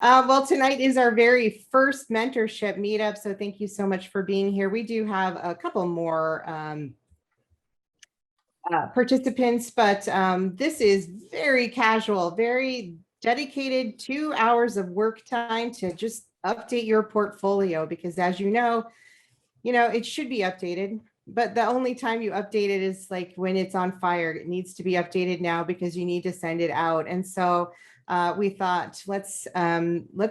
Well, tonight is our very first mentorship meetup, so thank you so much for being here. We do have a couple more participants, but this is very casual, very dedicated 2 hours of work time to just update your portfolio, because as you know, it should be updated, but the only time you update it is like when it's on fire. It needs to be updated now because you need to send it out. And so we thought, let's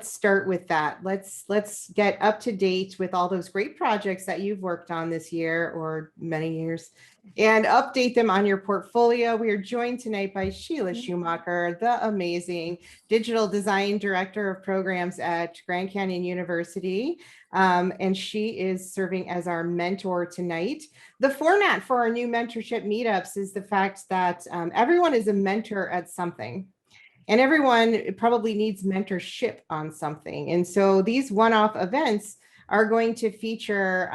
start with that. Let's get up to date with all those great projects that you've worked on this year or many years, and update them on your portfolio. We are joined tonight by Sheila Schumacher, the amazing digital design director of programs at Grand Canyon University. And she is serving as our mentor tonight. The format for our new mentorship meetups is the fact that everyone is a mentor at something, and everyone probably needs mentorship on something. And so these one-off events are going to feature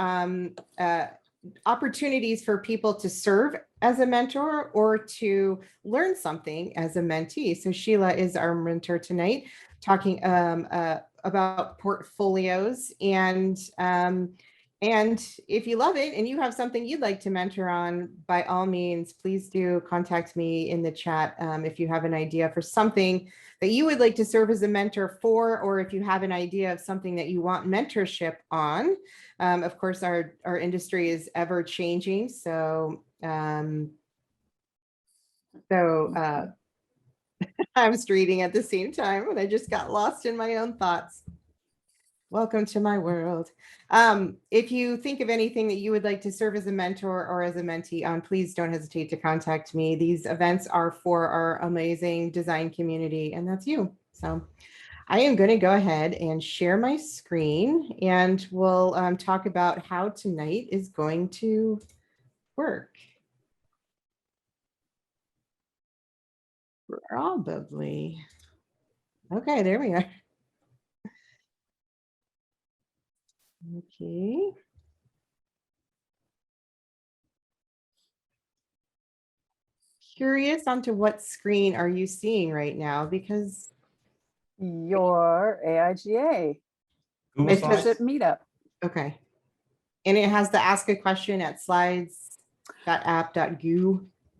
opportunities for people to serve as a mentor or to learn something as a mentee. So Sheila is our mentor tonight, talking about portfolios. And if you love it and you have something you'd like to mentor on, by all means, please do contact me in the chat if you have an idea for something that you would like to serve as a mentor for, or if you have an idea of something that you want mentorship on. Of course, our industry is ever changing. So I was reading at the same time and I just got lost in my own thoughts. Welcome to my world. If you think of anything that you would like to serve as a mentor or as a mentee on, please don't hesitate to contact me. These events are for our amazing design community, and that's you. So I am going to go ahead and share my screen, and we'll talk about how tonight is going to work. Probably. Okay, there we are. Okay. Curious onto what screen are you seeing right now? Because your AIGA Mentorship Meetup. Okay. And it has the ask a question at slides.app.goo.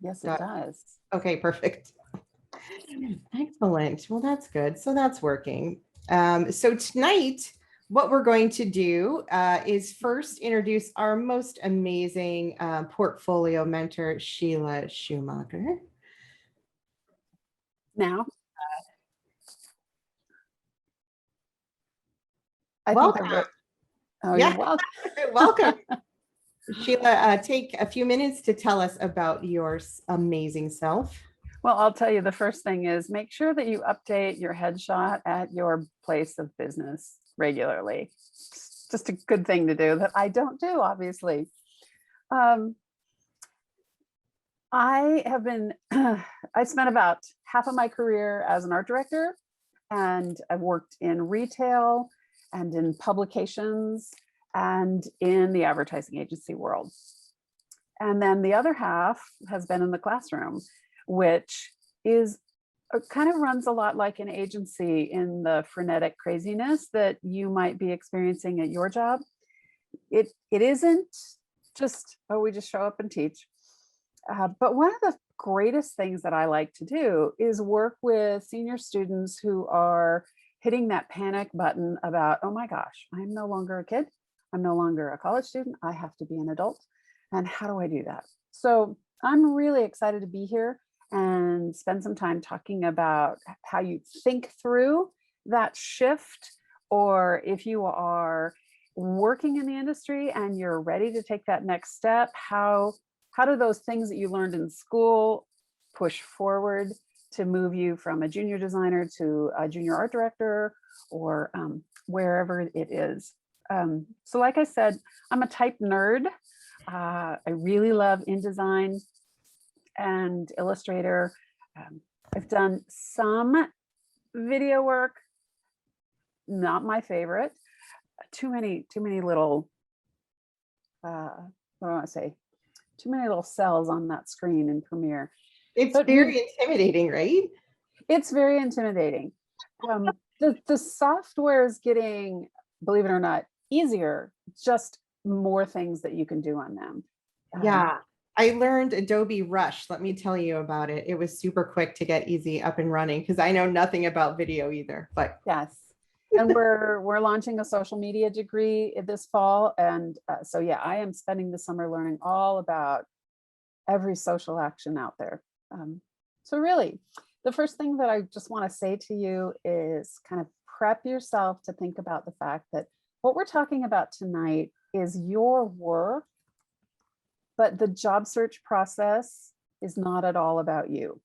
Yes, it does. Okay, perfect. Excellent. Well, that's good. So that's working. So tonight, what we're going to do is first introduce our most amazing portfolio mentor, Sheila Schumacher. Now, Welcome. You're welcome. Welcome. Sheila, take a few minutes to tell us about your amazing self. Well, I'll tell you, the first thing is make sure that you update your headshot at your place of business regularly. It's just a good thing to do that I don't do, obviously. I spent about half of my career as an art director, and I've worked in retail and in publications and in the advertising agency world. And then the other half has been in the classroom, which is kind of runs a lot like an agency in the frenetic craziness that you might be experiencing at your job. It isn't just, oh, we just show up and teach. But one of the greatest things that I like to do is work with senior students who are hitting that panic button about, oh my gosh, I'm no longer a kid. I'm no longer a college student. I have to be an adult. And how do I do that? So I'm really excited to be here and spend some time talking about how you think through that shift, or if you are working in the industry and you're ready to take that next step, how do those things that you learned in school push forward to move you from a junior designer to a junior art director, or wherever it is. So like I said, I'm a type nerd. I really love InDesign and Illustrator. I've done some video work, not my favorite. Too many little, what do I want to say? Too many little cells on that screen in Premiere. It's very intimidating, right? It's very intimidating. the software is getting, believe it or not, easier, just more things that you can do on them. Yeah, I learned Adobe Rush. Let me tell you about it. It was super quick to get easy up and running because I know nothing about video either. But Yes. And we're launching a social media degree this fall. And so, yeah, I am spending the summer learning all about every social action out there. So really, the first thing that I just want to say to you is kind of prep yourself to think about the fact that what we're talking about tonight is your work, but the job search process is not at all about you.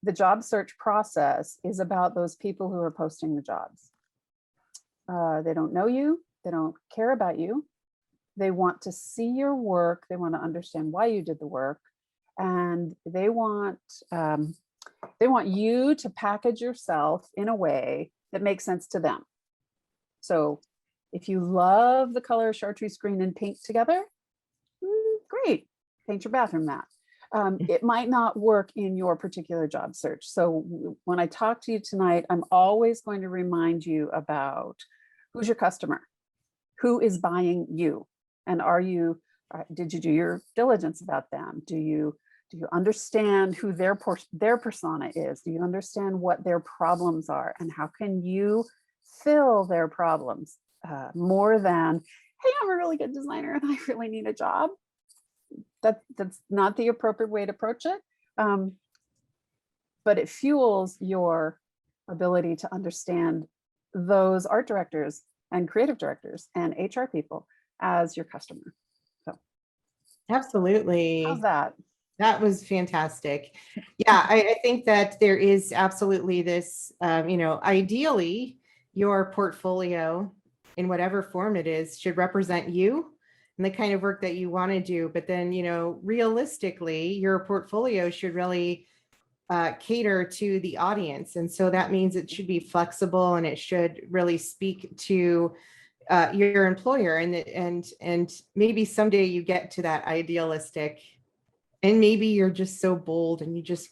The job search process is about those people who are posting the jobs. They don't know you, they don't care about you. They want to see your work, they want to understand why you did the work, and they want you to package yourself in a way that makes sense to them. So if you love the color chartreuse green and pink together, great, paint your bathroom that. It might not work in your particular job search. So when I talk to you tonight, I'm always going to remind you about who's your customer, who is buying you, and did you do your diligence about them? Do you understand who their persona is? Do you understand what their problems are, and how can you fill their problems more than, hey, I'm a really good designer and I really need a job? That's not the appropriate way to approach it, but it fuels your ability to understand those art directors and creative directors and HR people as your customer. So absolutely. how's that? That was fantastic. Yeah, I think that there is absolutely this, ideally, your portfolio in whatever form it is should represent you and the kind of work that you want to do. But then, realistically, your portfolio should really cater to the audience. And so that means it should be flexible and it should really speak to your employer. And maybe someday you get to that idealistic, and maybe you're just so bold and you just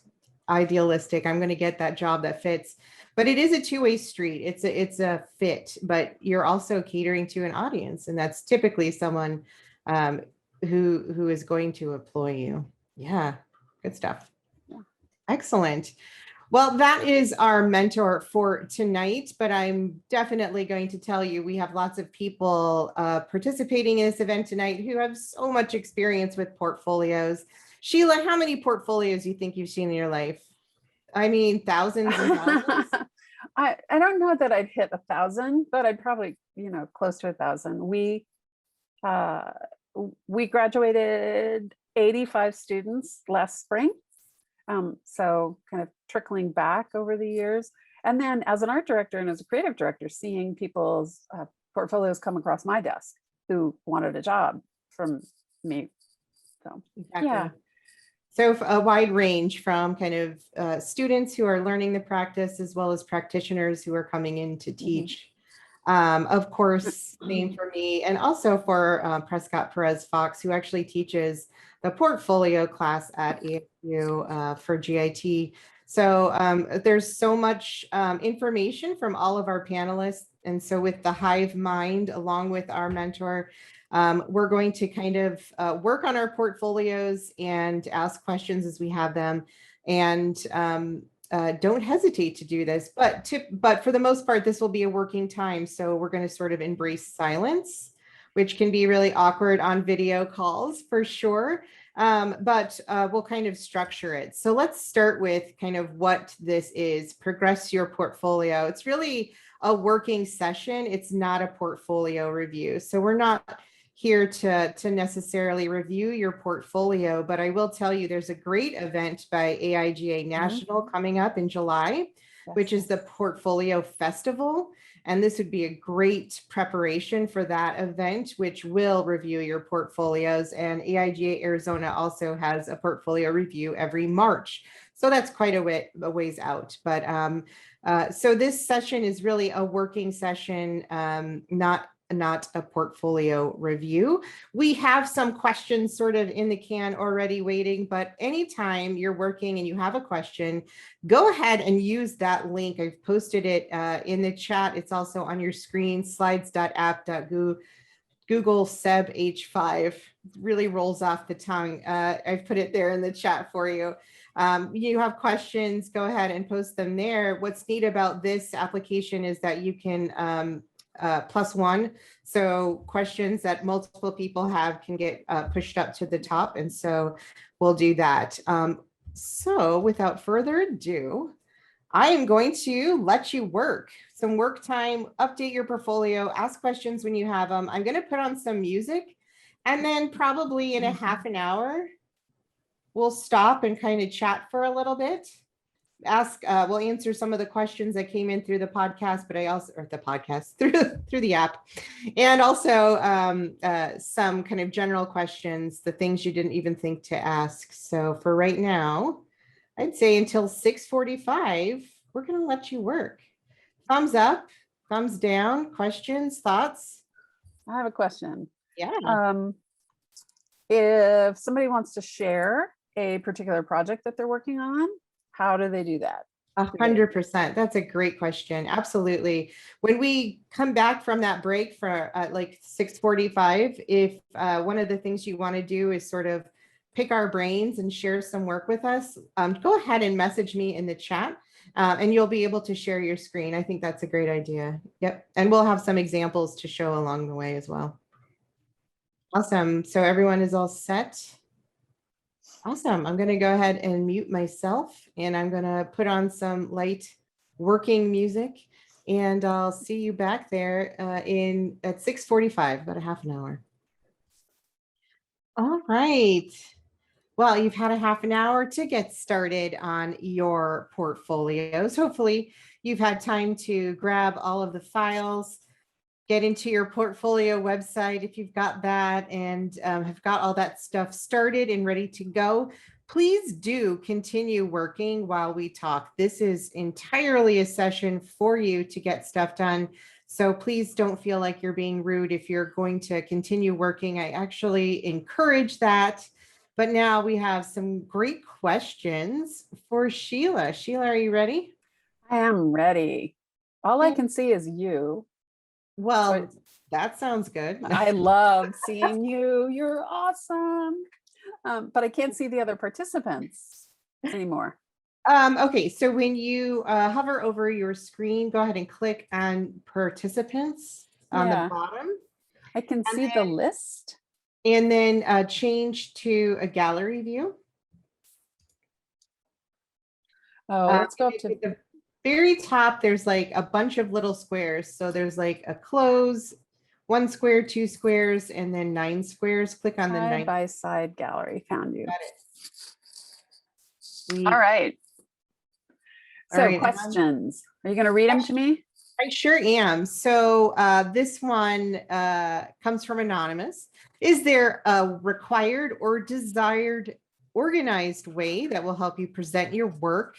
idealistic, I'm going to get that job that fits. But it is a two-way street. It's a fit, but you're also catering to an audience, and that's typically someone who is going to employ you. Yeah, good stuff. Yeah. Excellent. Well, that is our mentor for tonight, but I'm definitely going to tell you, we have lots of people participating in this event tonight who have so much experience with portfolios. Sheila, how many portfolios do you think you've seen in your life? I mean, thousands and thousands. I don't know that I'd hit 1,000, but I'd probably, close to 1,000. We graduated 85 students last spring. So kind of trickling back over the years. And then as an art director and as a creative director, seeing people's portfolios come across my desk who wanted a job from me. So, exactly. Yeah. So a wide range from kind of students who are learning the practice, as well as practitioners who are coming in to teach. Of course, same for me, and also for Prescott Perez Fox, who actually teaches the portfolio class at ASU for GIT. So there's so much information from all of our panelists. And so with the Hive Mind, along with our mentor, we're going to kind of work on our portfolios and ask questions as we have them. And don't hesitate to do this, but for the most part, this will be a working time. So we're going to sort of embrace silence, which can be really awkward on video calls for sure. But we'll kind of structure it. So let's start with kind of what this is. Progress your portfolio. It's really a working session. It's not a portfolio review. So we're not here to necessarily review your portfolio, but I will tell you there's a great event by AIGA National coming up in July, which is the Portfolio Festival. And this would be a great preparation for that event, which will review your portfolios. And AIGA Arizona also has a portfolio review every March. So that's quite a ways out. But so this session is really a working session, not not a portfolio review. We have some questions sort of in the can already waiting, but anytime you're working and you have a question, go ahead and use that link. I've posted it in the chat. It's also on your screen, slides.app.google Seb H5. Really rolls off the tongue. I've put it there in the chat for you. You have questions, go ahead and post them there. What's neat about this application is that you can +1. So questions that multiple people have can get pushed up to the top. And so we'll do that. So without further ado, I am going to let you work some work time, update your portfolio, ask questions when you have them. I'm going to put on some music, and then probably in a half an hour, we'll stop and kind of chat for a little bit. We'll answer some of the questions that came in through the podcast, but I also, or the podcast through the app, and also some kind of general questions, the things you didn't even think to ask. So for right now, I'd say until 6:45, we're going to let you work. Thumbs up, thumbs down, questions, thoughts? I have a question. Yeah. If somebody wants to share a particular project that they're working on, how do they do that? 100%. That's a great question. Absolutely. When we come back from that break for like 6:45, if one of the things you want to do is sort of pick our brains and share some work with us, go ahead and message me in the chat and you'll be able to share your screen. I think that's a great idea. Yep. And we'll have some examples to show along the way as well. Awesome. So everyone is all set. Awesome. I'm going to go ahead and mute myself, and I'm going to put on some light working music, and I'll see you back there at 6:45, about a half an hour. All right. Well, you've had a half an hour to get started on your portfolios. Hopefully you've had time to grab all of the files, get into your portfolio website if you've got that, and have got all that stuff started and ready to go. Please do continue working while we talk. This is entirely a session for you to get stuff done. So please don't feel like you're being rude if you're going to continue working. I actually encourage that. But now we have some great questions for Sheila. Sheila, are you ready? I am ready. All I can see is you. Well, that sounds good. I love seeing you. You're awesome. But I can't see the other participants anymore. Okay, so when you hover over your screen, go ahead and click on participants on the bottom. I can see the list. And then change to a gallery view. Oh, let's go up to the very top. There's like a bunch of little squares. So there's like a close, 1 square, 2 squares, and then 9 squares. Click on the 9 by side gallery. Found you. Got it. All right. So All right, questions. Are you going to read them to me? I sure am. So this one comes from Anonymous. Is there a required or desired organized way that will help you present your work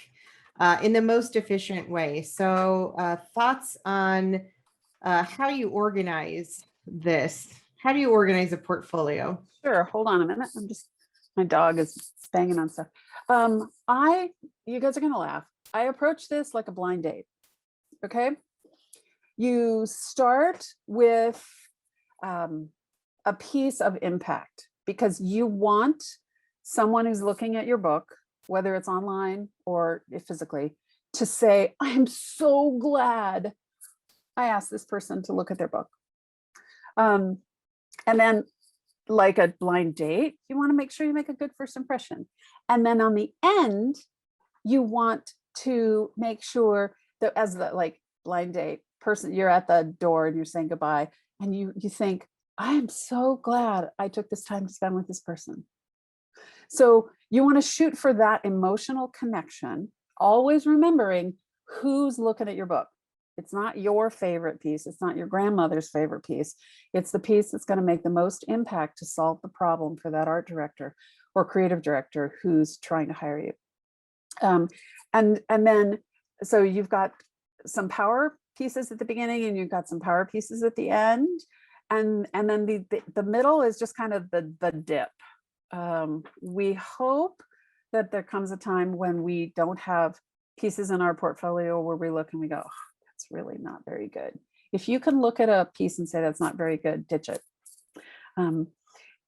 in the most efficient way? So thoughts on how you organize this? How do you organize a portfolio? Sure. Hold on a minute. My dog is banging on stuff. You guys are going to laugh. I approach this like a blind date. Okay. You start with a piece of impact because you want someone who's looking at your book, whether it's online or physically, to say, I'm so glad I asked this person to look at their book. And then, like a blind date, you want to make sure you make a good first impression. And then on the end, you want to make sure that as the blind date person, you're at the door and you're saying goodbye, and you think, I am so glad I took this time to spend with this person. So you want to shoot for that emotional connection, always remembering who's looking at your book. It's not your favorite piece. It's not your grandmother's favorite piece. It's the piece that's going to make the most impact to solve the problem for that art director or creative director who's trying to hire you. And then, so you've got some power pieces at the beginning and you've got some power pieces at the end. And then the middle is just kind of the dip. We hope that there comes a time when we don't have pieces in our portfolio where we look and we go, oh, that's really not very good. If you can look at a piece and say that's not very good, ditch it.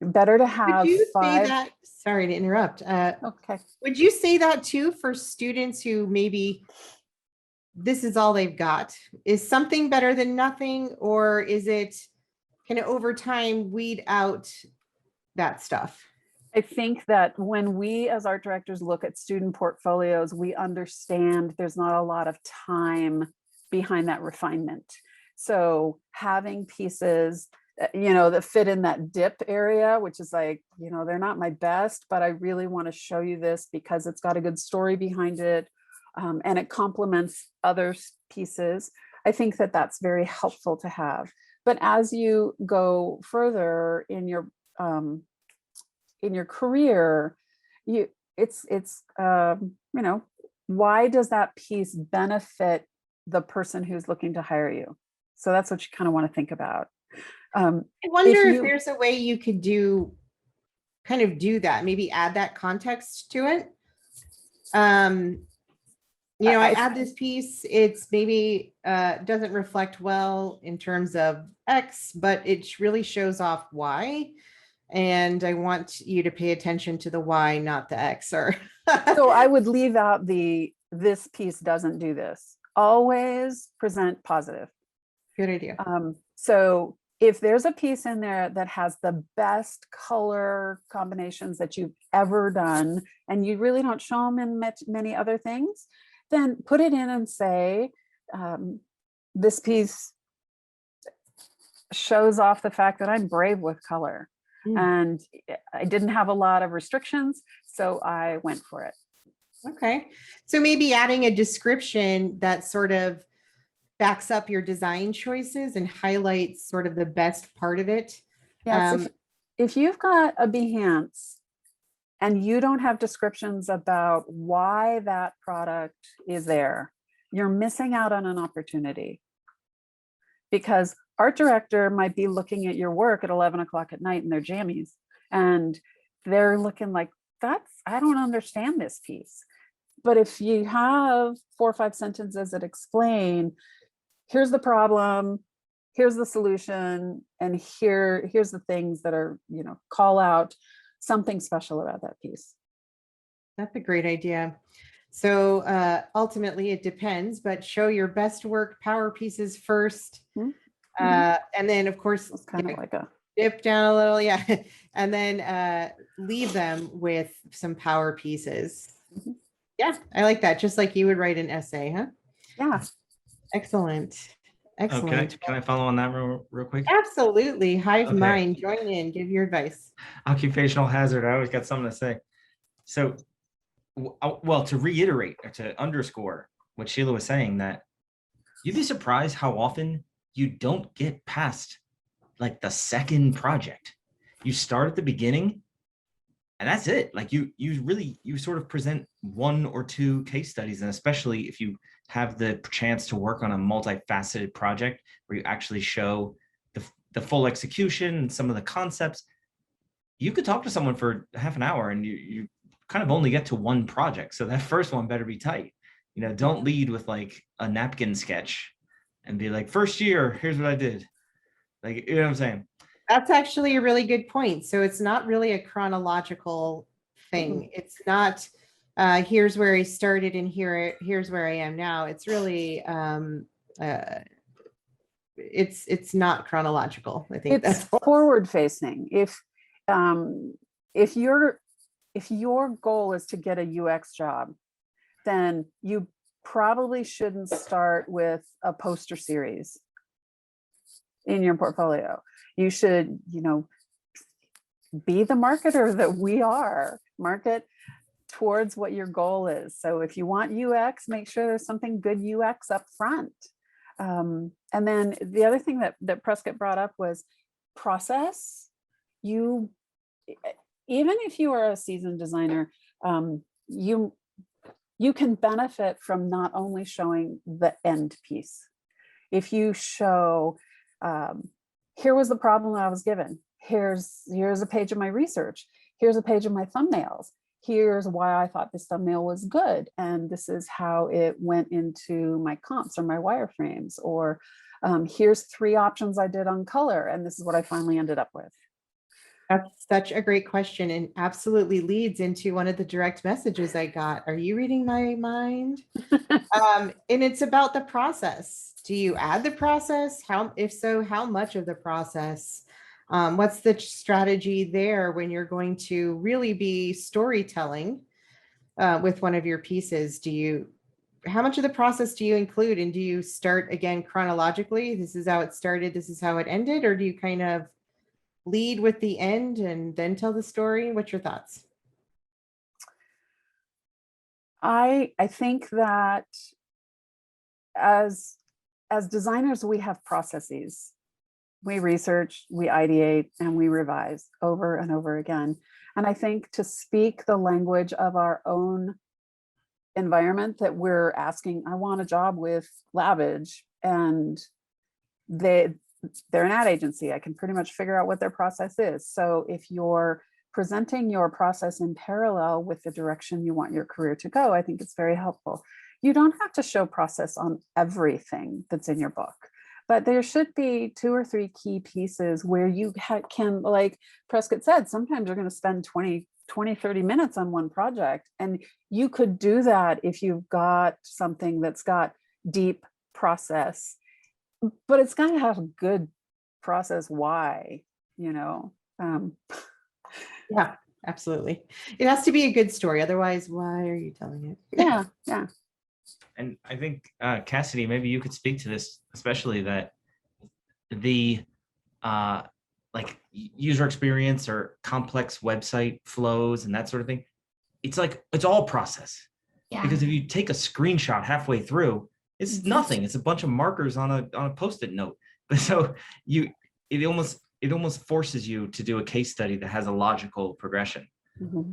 Better to Would have you say 5. that, sorry to interrupt. Okay. Would you say that too for students who maybe this is all they've got? Is something better than nothing, or is it kind of over time weed out that stuff? I think that when we as art directors look at student portfolios, we understand there's not a lot of time behind that refinement. So having pieces, that fit in that dip area, which is like, they're not my best, but I really want to show you this because it's got a good story behind it, and it complements other pieces. I think that that's very helpful to have. But as you go further in your career, why does that piece benefit the person who's looking to hire you? So that's what you kind of want to think about. I wonder if there's a way you could do that, maybe add that context to it. I add this piece, it's maybe doesn't reflect well in terms of X, but it really shows off Y. And I want you to pay attention to the Y, not the X. Or so I would leave out this piece doesn't do this. Always present positive. Good idea. So if there's a piece in there that has the best color combinations that you've ever done, and you really don't show them in many other things, then put it in and say, this piece shows off the fact that I'm brave with color. And I didn't have a lot of restrictions, so I went for it. Okay. So maybe adding a description that sort of backs up your design choices and highlights sort of the best part of it. Yes, if you've got a Behance and you don't have descriptions about why that product is there, you're missing out on an opportunity. Because art director might be looking at your work at 11 o'clock at night in their jammies, and they're looking like, I don't understand this piece. But if you have 4 or 5 sentences that explain, here's the problem, here's the solution, and here's the things that are, call out something special about that piece. That's a great idea. So ultimately it depends, but show your best work power pieces first. And then of course, it's kind of like a dip down a little. Yeah. And then leave them with some power pieces. Yeah. I like that. Just like you would write an essay, huh? Yeah. Excellent. Excellent. Can I follow on that real quick? Absolutely. Hive mind, join in, give your advice. Occupational hazard. I always got something to say. So, well, to reiterate or to underscore what Sheila was saying, that you'd be surprised how often you don't get past like the second project. You start at the beginning and that's it. Like you sort of present 1 or 2 case studies, and especially if you have the chance to work on a multifaceted project where you actually show the full execution and some of the concepts, you could talk to someone for half an hour and you kind of only get to one project. So that first one better be tight. Don't lead with like a napkin sketch and be like, first year, here's what I did. Like, you know what I'm saying? That's actually a really good point. So it's not really a chronological thing. It's not, here's where I started and here's where I am now. It's really, it's not chronological. I think it's forward facing. If your goal is to get a UX job, then you probably shouldn't start with a poster series in your portfolio. You should, be the marketer that we are. Market towards what your goal is. So if you want UX, make sure there's something good UX up front. And then the other thing that Prescott brought up was process. Even if you are a seasoned designer, you can benefit from not only showing the end piece. If you show, here was the problem that I was given. Here's a page of my research. Here's a page of my thumbnails. Here's why I thought this thumbnail was good. And this is how it went into my comps or my wireframes. Or here's 3 options I did on color. And this is what I finally ended up with. That's such a great question, and absolutely leads into one of the direct messages I got. Are you reading my mind? And it's about the process. Do you add the process? If so, how much of the process? What's the strategy there when you're going to really be storytelling with one of your pieces? How much of the process do you include? And do you start again chronologically? This is how it started, this is how it ended, or do you kind of lead with the end and then tell the story? What's your thoughts? I think that as designers, we have processes. We research, we ideate, and we revise over and over again. And I think to speak the language of our own environment, that we're asking, I want a job with Lavage, and they're an ad agency. I can pretty much figure out what their process is. So if you're presenting your process in parallel with the direction you want your career to go, I think it's very helpful. You don't have to show process on everything that's in your book, but there should be 2 or 3 key pieces where you can, like Prescott said, sometimes you're going to spend 20, 30 minutes on one project. And you could do that if you've got something that's got deep process, but it's got to have a good process. Why, Yeah, absolutely. It has to be a good story. Otherwise, why are you telling it? Yeah. And I think, Cassidy, maybe you could speak to this, especially that the like user experience or complex website flows and that sort of thing. It's all process. Yeah. Because if you take a screenshot halfway through, it's nothing. It's a bunch of markers on a Post-it note. But so it almost forces you to do a case study that has a logical progression. Mm-hmm.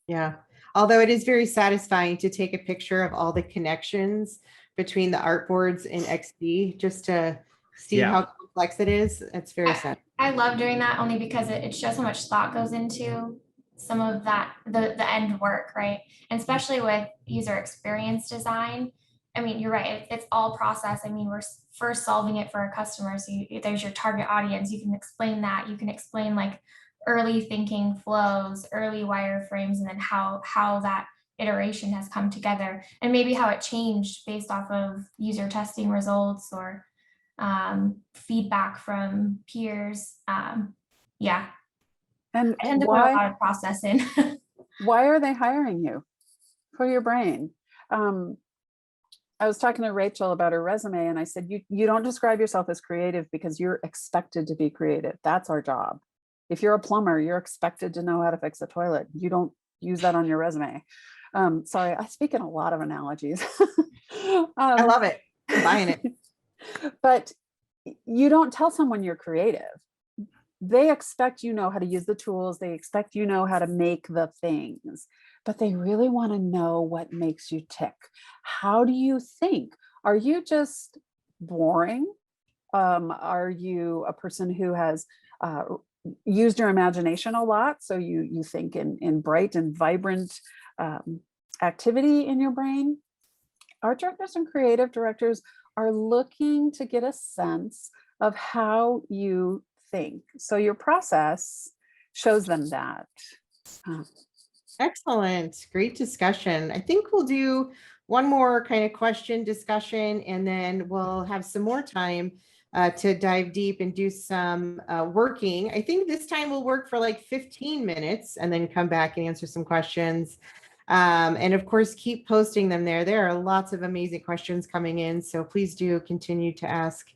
Yeah. Although it is very satisfying to take a picture of all the connections between the artboards in XD just to see how complex it is. It's very sad. I love doing that only because it shows how much thought goes into some of that, the end work, right? And especially with user experience design. I mean, you're right. It's all process. I mean, we're first solving it for our customers. So there's your target audience. You can explain that. You can explain like early thinking flows, early wireframes, and then how that iteration has come together, and maybe how it changed based off of user testing results or feedback from peers. Yeah. And I tend to put a lot of process in. Why are they hiring you for your brain? I was talking to Rachel about her resume, and I said, you don't describe yourself as creative because you're expected to be creative. That's our job. If you're a plumber, you're expected to know how to fix a toilet. You don't use that on your resume. Sorry, I speak in a lot of analogies. I love it. I'm buying it. But you don't tell someone you're creative. They expect you know how to use the tools. They expect you know how to make the things, but they really want to know what makes you tick. How do you think? Are you just boring? Are you a person who has used your imagination a lot? So you think in bright and vibrant activity in your brain? Art directors and creative directors are looking to get a sense of how you think. So your process shows them that. Excellent. Great discussion. I think we'll do one more kind of question discussion, and then we'll have some more time to dive deep and do some working. I think this time we'll work for like 15 minutes and then come back and answer some questions. And of course, keep posting them there. There are lots of amazing questions coming in, so please do continue to ask.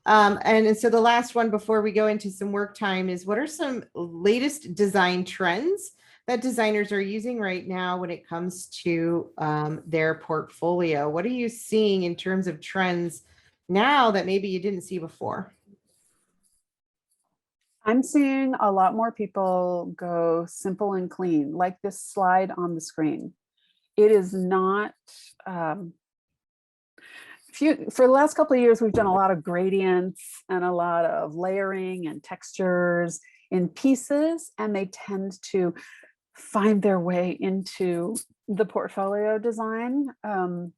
And so the last one before we go into some work time is, what are some latest design trends that designers are using right now when it comes to their portfolio? What are you seeing in terms of trends now that maybe you didn't see before? I'm seeing a lot more people go simple and clean, like this slide on the screen. It is not, for the last couple of years, we've done a lot of gradients and a lot of layering and textures in pieces, and they tend to find their way into the portfolio design. There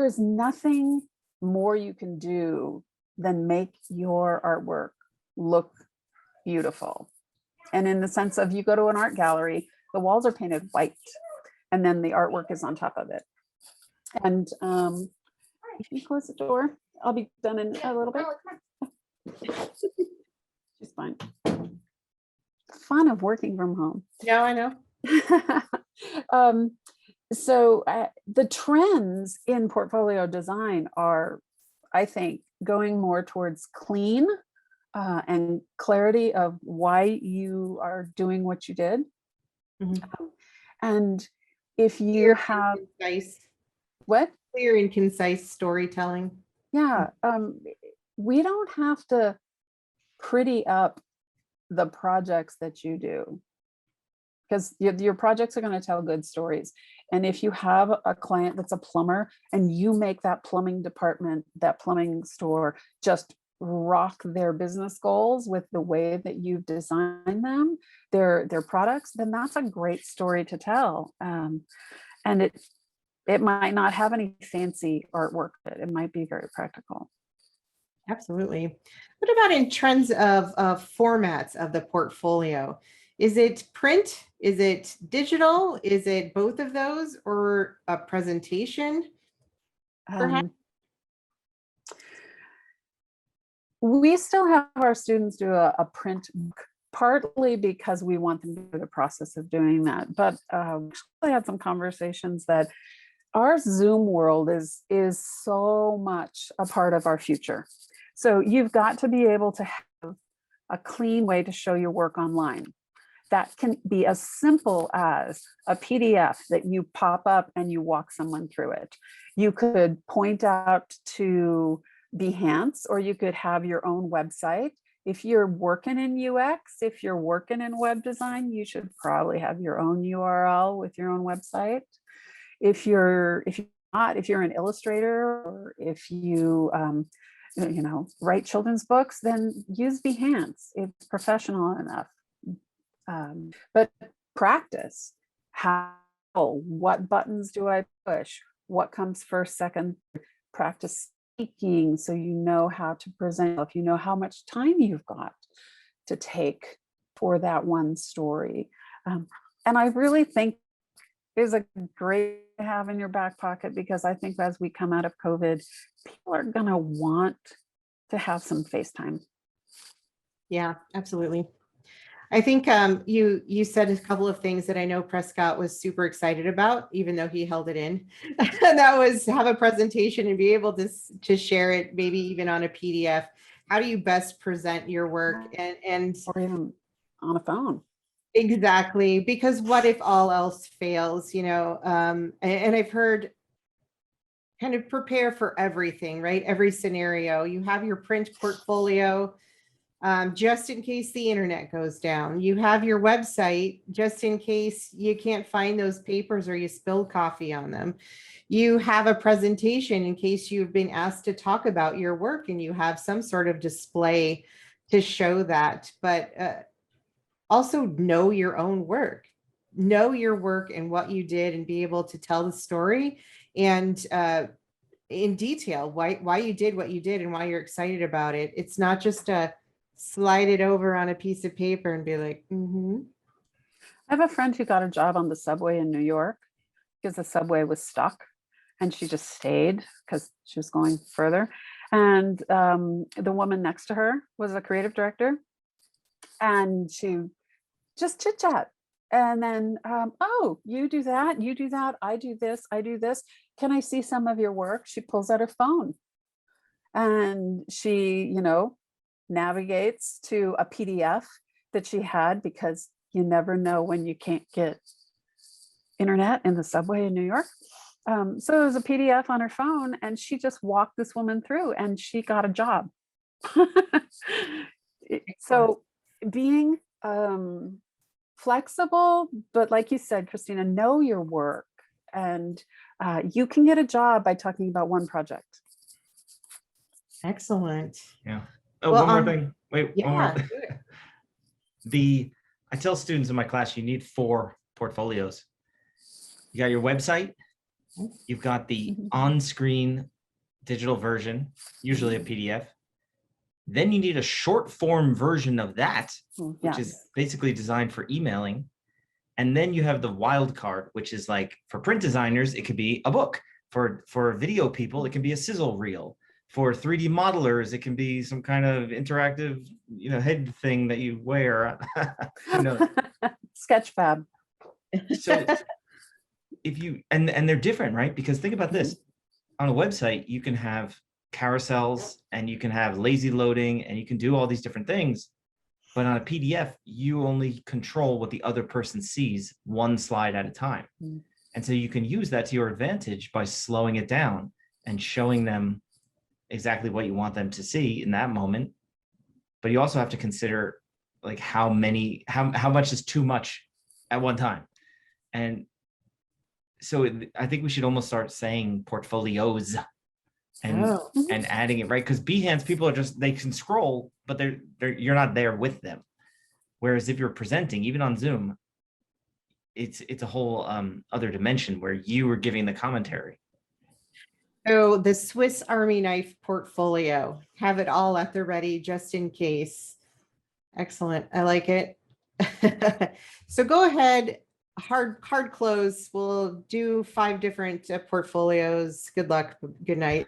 is nothing more you can do than make your artwork look beautiful. And in the sense of, you go to an art gallery, the walls are painted white, and then the artwork is on top of it. And if you close the door, I'll be done in a little bit. She's fine. Fun of working from home. No, I know. So the trends in portfolio design are, I think, going more towards clean and clarity of why you are doing what you did. And if you Clear and have concise, what? clear and concise storytelling. Yeah, we don't have to pretty up the projects that you do, because your projects are going to tell good stories. And if you have a client that's a plumber and you make that plumbing department, that plumbing store just rock their business goals with the way that you've designed them, their products, then that's a great story to tell. And it might not have any fancy artwork, but it might be very practical. Absolutely. What about in terms of formats of the portfolio? Is it print? Is it digital? Is it both of those, or a presentation? Perhaps? We still have our students do a print book, partly because we want them to do the process of doing that. But we had some conversations that our Zoom world is so much a part of our future. So you've got to be able to have a clean way to show your work online. That can be as simple as a PDF that you pop up and you walk someone through it. You could point out to Behance, or you could have your own website. If you're working in UX, if you're working in web design, you should probably have your own URL with your own website. If you're not, if you're an illustrator, or if you write children's books, then use Behance. It's professional enough. But practice what buttons do I push? What comes first, second? Practice speaking so you know how to present, if you know how much time you've got to take for that one story. And I really think is a great to have in your back pocket, because I think as we come out of COVID, people are going to want to have some face time. Yeah, absolutely. I think you said a couple of things that I know Prescott was super excited about, even though he held it in. And that was have a presentation and be able to share it, maybe even on a PDF. How do you best present your work? And or even on a phone. Exactly, because what if all else fails, and I've heard kind of prepare for everything, right? Every scenario. You have your print portfolio, just in case the internet goes down. You have your website just in case you can't find those papers or you spilled coffee on them. You have a presentation in case you've been asked to talk about your work and you have some sort of display to show that. But also know your own work. Know your work and what you did, and be able to tell the story and in detail why you did what you did and why you're excited about it. It's not just a slide it over on a piece of paper and be like, I have a friend who got a job on the subway in New York because the subway was stuck, and she just stayed because she was going further. And the woman next to her was a creative director, and she just chit chat. And then, oh, you do that, I do this. Can I see some of your work? She pulls out her phone and she, navigates to a PDF that she had, because you never know when you can't get internet in the subway in New York. So it was a PDF on her phone, and she just walked this woman through, and she got a job. So being flexible, but like you said, Christina, know your work. And you can get a job by talking about one project. Excellent. Yeah. Oh, Well, one more thing. Wait, one more. Yeah. do it. I tell students in my class, you need 4 portfolios. You got your website, you've got the on-screen digital version, usually a PDF. Then you need a short form version of that, which is basically designed for emailing. And then you have the wild card, which is like for print designers, it could be a book. For video people, it can be a sizzle reel. For 3D modelers, it can be some kind of interactive, head thing that you wear. Sketchfab. So if you, and they're different, right? Because think about this, on a website, you can have carousels and you can have lazy loading and you can do all these different things. But on a PDF, you only control what the other person sees one slide at a time. And so you can use that to your advantage by slowing it down and showing them exactly what you want them to see in that moment. But you also have to consider like how much is too much at one time. And so I think we should almost start saying portfolios and adding it, right? Because Behance people they can scroll, but you're not there with them. Whereas if you're presenting, even on Zoom, it's a whole other dimension where you were giving the commentary. So the Swiss Army knife portfolio, have it all at the ready just in case. Excellent. I like it. So go ahead, hard close. We'll do 5 different portfolios. Good luck. Good night.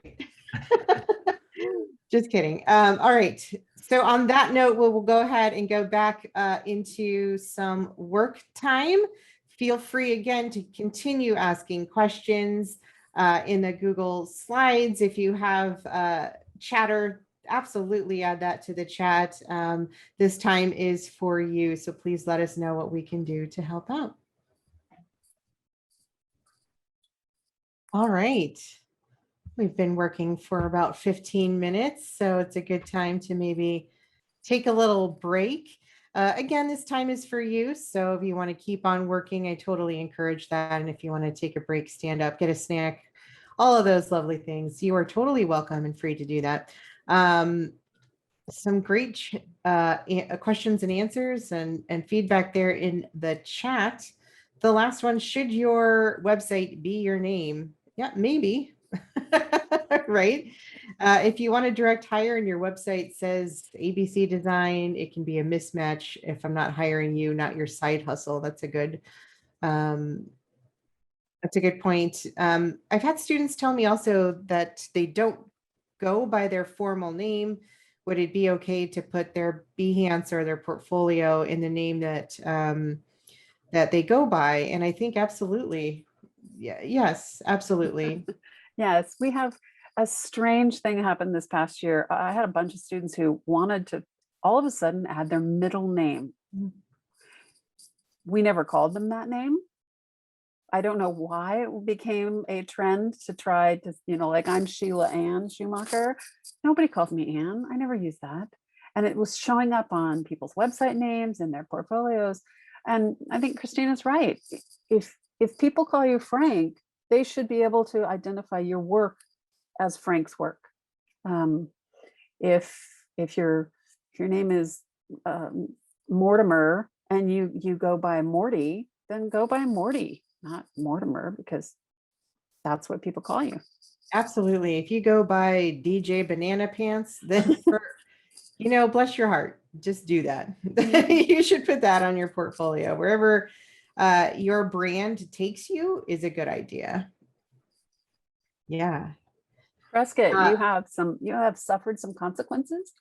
Just kidding. All right. So on that note, we'll go ahead and go back into some work time. Feel free again to continue asking questions in the Google Slides. If you have chatter, absolutely add that to the chat. This time is for you. So please let us know what we can do to help out. All right. We've been working for about 15 minutes, so it's a good time to maybe take a little break. Again, this time is for you. So if you want to keep on working, I totally encourage that. And if you want to take a break, stand up, get a snack, all of those lovely things, you are totally welcome and free to do that. Some great questions and answers and feedback there in the chat. The last one, should your website be your name? Yeah, maybe. Right. If you want to direct hire and your website says ABC Design, it can be a mismatch if I'm not hiring you, not your side hustle. That's a good point. I've had students tell me also that they don't go by their formal name. Would it be okay to put their Behance or their portfolio in the name that that they go by? And I think absolutely. Yeah. Yes, absolutely. Yes, we have a strange thing happen this past year. I had a bunch of students who wanted to all of a sudden add their middle name. We never called them that name. I don't know why it became a trend to try to, like I'm Sheila Ann Schumacher. Nobody calls me Ann. I never used that. And it was showing up on people's website names and their portfolios. And I think Christina's right. If people call you Frank, they should be able to identify your work as Frank's work. If your name is Mortimer and you go by Morty, then go by Morty, not Mortimer, because that's what people call you. Absolutely. If you go by DJ Banana Pants, then bless your heart, just do that. You should put that on your portfolio. Wherever your brand takes you is a good idea. Yeah. Prescott, you have suffered some consequences.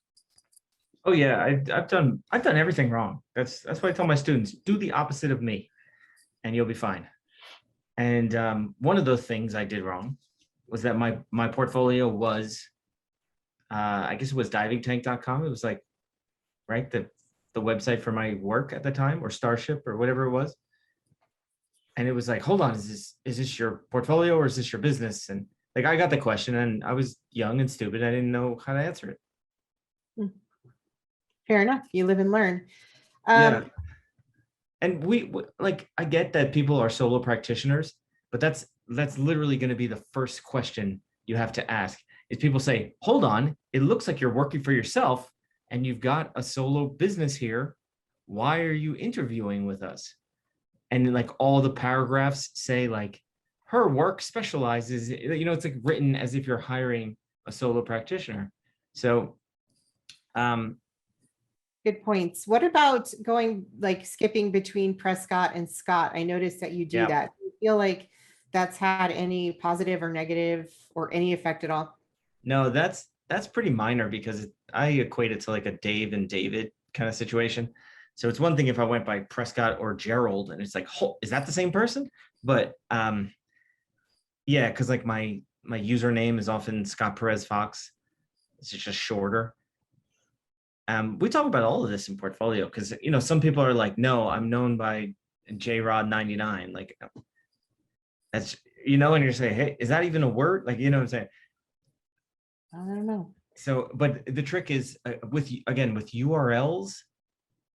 Oh yeah, I've done everything wrong. That's why I tell my students, do the opposite of me and you'll be fine. And one of those things I did wrong was that my portfolio was I guess it was divingtank.com. It was like, right, the website for my work at the time, or Starship or whatever it was. And it was like, hold on, is this your portfolio or is this your business? And like, I got the question and I was young and stupid. I didn't know how to answer it. Fair enough. You live and learn. Yeah. And we like, I get that people are solo practitioners, but that's literally going to be the first question you have to ask. Is people say, hold on, it looks like you're working for yourself and you've got a solo business here. Why are you interviewing with us? And then like all the paragraphs say like her work specializes, it's like written as if you're hiring a solo practitioner. So Good points. What about going like skipping between Prescott and Scott? I noticed that you do Yeah. that. Do you feel like that's had any positive or negative or any effect at all? No, that's pretty minor because I equate it to like a Dave and David kind of situation. So it's one thing if I went by Prescott or Gerald and it's like, is that the same person? But yeah, because like my username is often Scott Perez Fox. It's just shorter. We talk about all of this in portfolio because some people are like, no, I'm known by JRod99. Like that's and you're saying, hey, is that even a word? Like what I'm saying. I don't know. So, but the trick is with URLs,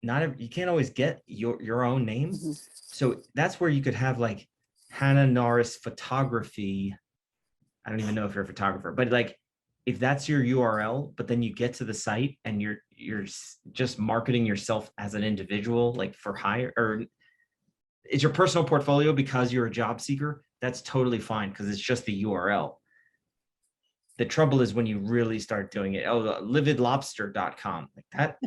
you can't always get your own name. Mm-hmm. So that's where you could have like Hannah Norris photography. I don't even know if you're a photographer, but like if that's your URL, but then you get to the site and you're just marketing yourself as an individual, like for hire, or it's your personal portfolio because you're a job seeker, that's totally fine because it's just the URL. The trouble is when you really start doing it. Lividlobster.com. Like that,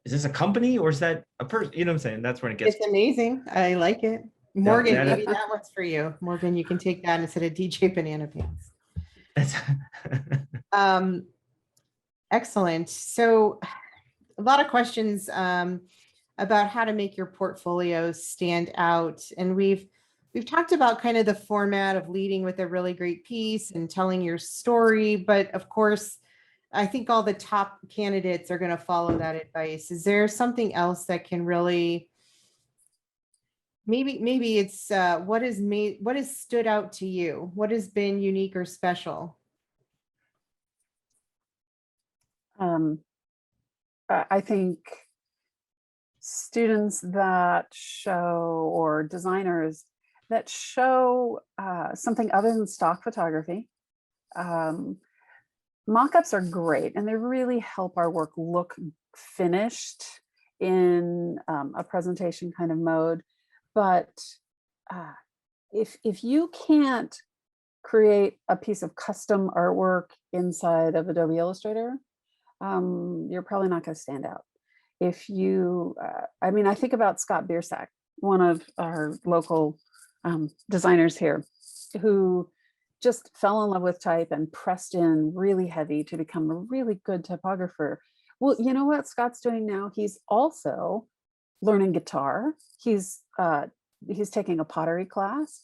is this a company or is that a person? You know what I'm saying? That's when it gets. It's amazing. I like it. Morgan, maybe that one's for you. Morgan, you can take that instead of DJ Banana Pants. Excellent. So a lot of questions about how to make your portfolio stand out. And we've talked about kind of the format of leading with a really great piece and telling your story. But of course, I think all the top candidates are going to follow that advice. Is there something else that can really, maybe it's what has stood out to you? What has been unique or special? I think students that show, or designers that show something other than stock photography. Mock-ups are great and they really help our work look finished in a presentation kind of mode. But if you can't create a piece of custom artwork inside of Adobe Illustrator, you're probably not going to stand out. If you, I think about Scott Biersack, one of our local designers here, who just fell in love with type and pressed in really heavy to become a really good typographer. Well, you know what Scott's doing now? He's also learning guitar. He's taking a pottery class.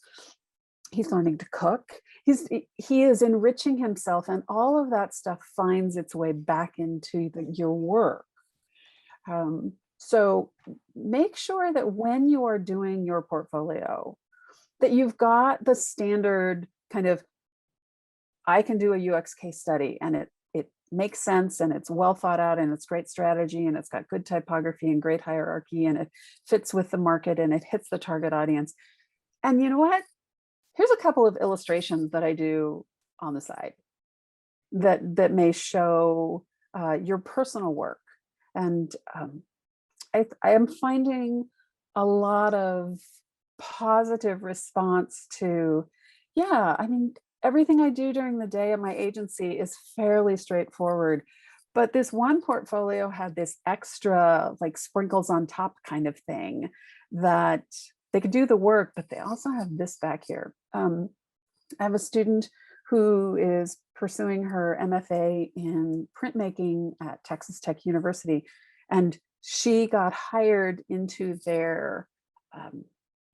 He's learning to cook. He is enriching himself, and all of that stuff finds its way back into your work. So make sure that when you are doing your portfolio, that you've got the standard kind of, I can do a UX case study and it makes sense and it's well thought out and it's great strategy and it's got good typography and great hierarchy and it fits with the market and it hits the target audience. And you know what? Here's a couple of illustrations that I do on the side that may show your personal work. And I am finding a lot of positive response to, yeah, everything I do during the day at my agency is fairly straightforward. But this one portfolio had this extra like sprinkles on top kind of thing that they could do the work, but they also have this back here. I have a student who is pursuing her MFA in printmaking at Texas Tech University, and she got hired into their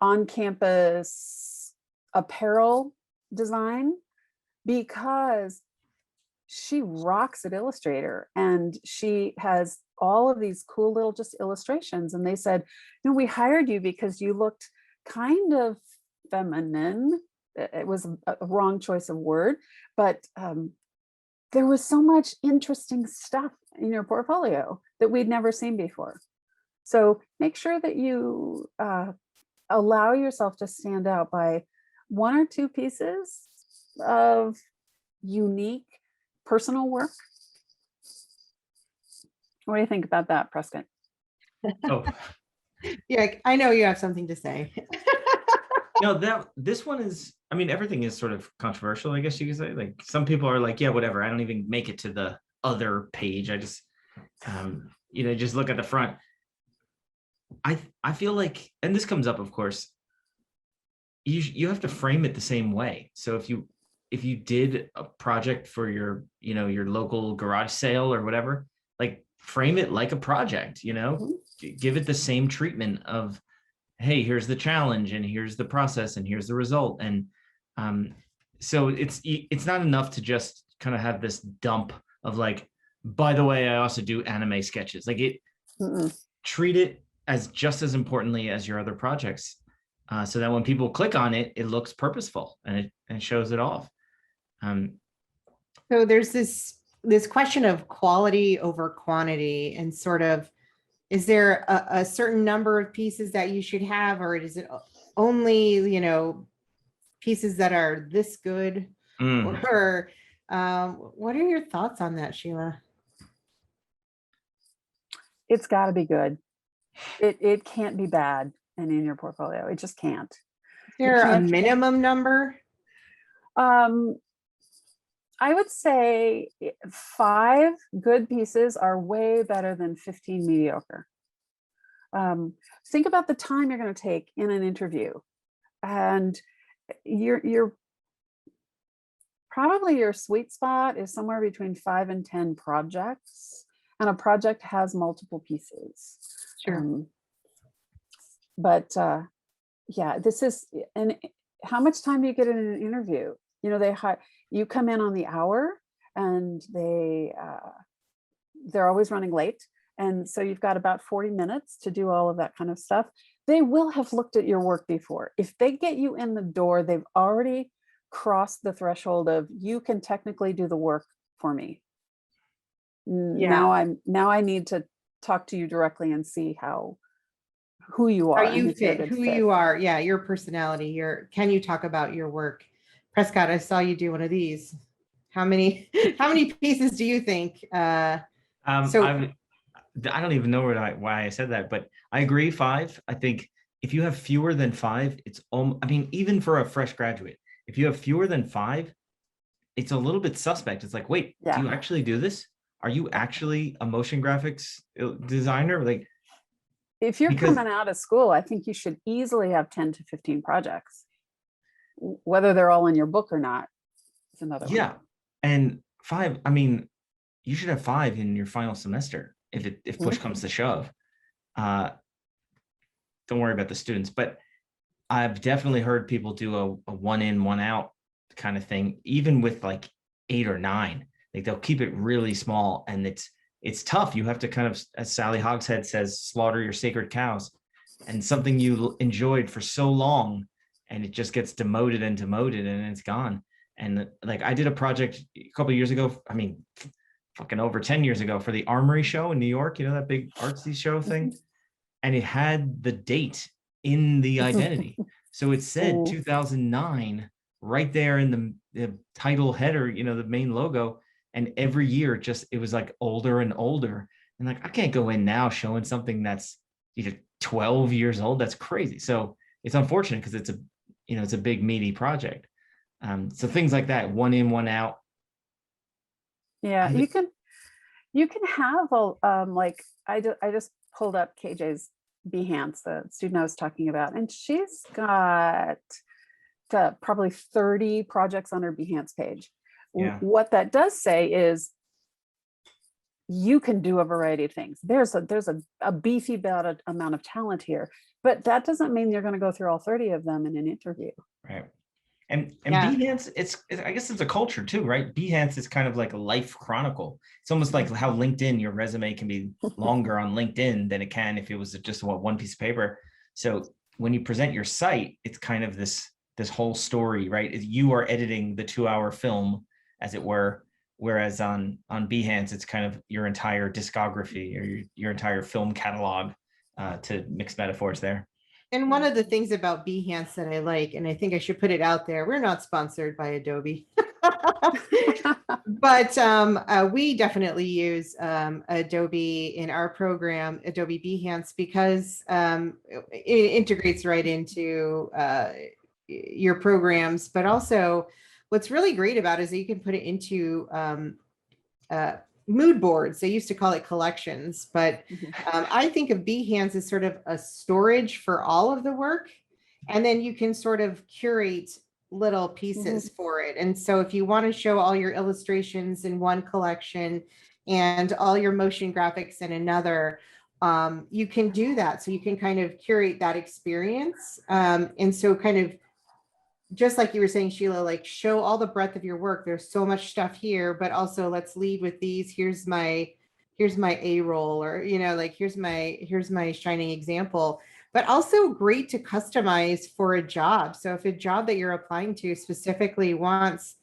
on-campus apparel design because she rocks at Illustrator and she has all of these cool little just illustrations. And they said, no, we hired you because you looked kind of feminine. It was a wrong choice of word, but there was so much interesting stuff in your portfolio that we'd never seen before. So make sure that you allow yourself to stand out by 1 or 2 pieces of unique personal work. What do you think about that, Prescott? Oh, Yeah, I know you have something to say. no, this one is, I mean, everything is sort of controversial, I guess you could say. Like some people are like, yeah, whatever. I don't even make it to the other page. I just, just look at the front. I feel like, and this comes up, of course, you have to frame it the same way. So if you did a project for your local garage sale or whatever, like frame it like a project, give it the same treatment of, hey, here's the challenge and here's the process and here's the result. And so it's not enough to just kind of have this dump of like, by the way, I also do anime sketches. Like treat it as just as importantly as your other projects. So that when people click on it, it looks purposeful and it shows it off. So there's this question of quality over quantity, and sort of, is there a certain number of pieces that you should have, or is it only, pieces that are this good? Or what are your thoughts on that, Sheila? It's got to be good. It can't be bad and in your portfolio. It just can't. Is there a can't- minimum number? I would say 5 good pieces are way better than 15 mediocre. Think about the time you're going to take in an interview, and you're probably, your sweet spot is somewhere between 5 and 10 projects, and a project has multiple pieces. Sure. But yeah, this is, and how much time do you get in an interview? You come in on the hour, and they're always running late. And so you've got about 40 minutes to do all of that kind of stuff. They will have looked at your work before. If they get you in the door, they've already crossed the threshold of, you can technically do the work for me. Yeah. Now I need to talk to you directly and see who you are. How you and if you're a fit, good who fit. you are. Yeah, your personality. Can you talk about your work? Prescott, I saw you do one of these. How many pieces do you think? I don't even know why I said that, but I agree, 5. I think if you have fewer than 5, it's even for a fresh graduate, if you have fewer than 5, it's a little bit suspect. It's like, wait, Yeah. do you actually do this? Are you actually a motion graphics designer? Like, if you're coming out of school, I think you should easily have 10 to 15 projects. Whether they're all in your book or not, it's another one. Yeah. And 5, you should have 5 in your final semester if push comes to shove. Don't worry about the students, but I've definitely heard people do a 1 in, 1 out kind of thing, even with like 8 or 9. Like they'll keep it really small, and it's tough. You have to kind of, as Sally Hogshead says, slaughter your sacred cows, and something you enjoyed for so long, and it just gets demoted and it's gone. And like I did a project a couple of years ago, fucking over 10 years ago, for the Armory show in New York, that big artsy show thing. And it had the date in the identity. So it said 2009 right there in the title header, the main logo. And every year it was like older and older. And like, I can't go in now showing something that's 12 years old. That's crazy. So it's unfortunate because it's a big meaty project. So things like that, 1 in, 1 out. Yeah, you can have like I just pulled up KJ's Behance, the student I was talking about, and she's got probably 30 projects on her Behance page. Yeah. What that does say is you can do a variety of things. There's a beefy amount of talent here, but that doesn't mean you're going to go through all 30 of them in an interview. Right. And Behance, I guess it's a culture too, right? Behance is kind of like a life chronicle. It's almost like how LinkedIn, your resume can be longer on LinkedIn than it can if it was just one piece of paper. So when you present your site, it's kind of this whole story, right? You are editing the 2-hour film, as it were. Whereas on Behance, it's kind of your entire discography or your entire film catalog, to mix metaphors there. And one of the things about Behance that I like, and I think I should put it out there, we're not sponsored by Adobe. But we definitely use Adobe in our program, Adobe Behance, because it integrates right into your programs. But also, what's really great about it is that you can put it into mood boards. They used to call it collections, but I think of Behance as sort of a storage for all of the work. And then you can sort of curate little pieces for it. And so if you want to show all your illustrations in one collection and all your motion graphics in another, you can do that. So you can kind of curate that experience. And so kind of just like you were saying, Sheila, like show all the breadth of your work. There's so much stuff here, but also let's lead with these. Here's my A roll, or, you know, like here's my shining example, but also great to customize for a job. So if a job that you're applying to specifically wants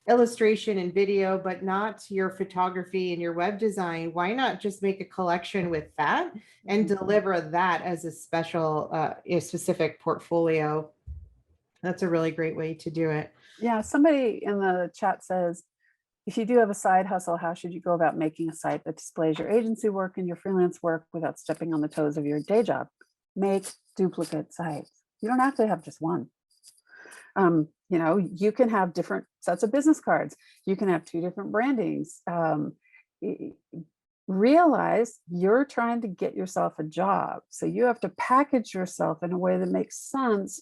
illustration and video, but not your photography and your web design, why not just make a collection with that and deliver that as a special, a specific portfolio? That's a really great way to do it. Yeah, somebody in the chat says, if you do have a side hustle, how should you go about making a site that displays your agency work and your freelance work without stepping on the toes of your day job? Make duplicate sites. You don't have to have just one. You know, you can have different sets of business cards. You can have 2 different brandings. Realize you're trying to get yourself a job. So you have to package yourself in a way that makes sense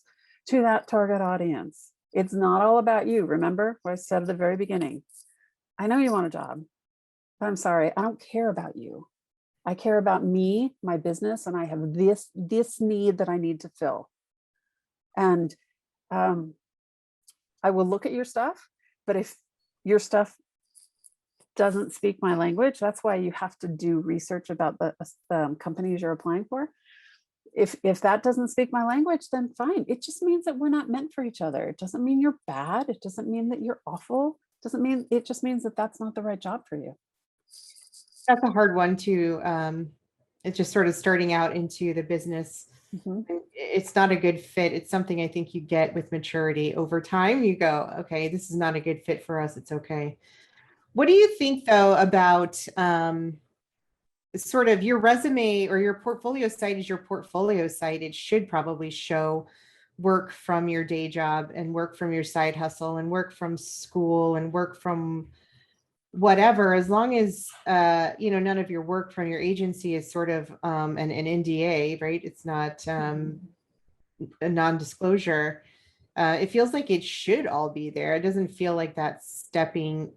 to that target audience. It's not all about you. Remember what I said at the very beginning. I know you want a job, but I'm sorry, I don't care about you. I care about me, my business, and I have this need that I need to fill. And I will look at your stuff, but if your stuff doesn't speak my language, that's why you have to do research about the companies you're applying for. If that doesn't speak my language, then fine. It just means that we're not meant for each other. It doesn't mean you're bad. It doesn't mean that you're awful. It just means that that's not the right job for you. That's a hard one to, it's just sort of starting out into the business. It's not a good fit. It's something I think you get with maturity over time. You go, okay, this is not a good fit for us. It's okay. What do you think though about sort of your resume or your portfolio site is your portfolio site? It should probably show work from your day job and work from your side hustle and work from school and work from whatever, as long as you know, none of your work from your agency is sort of an NDA, right? It's not a non-disclosure. It feels like it should all be there. It doesn't feel like that's stepping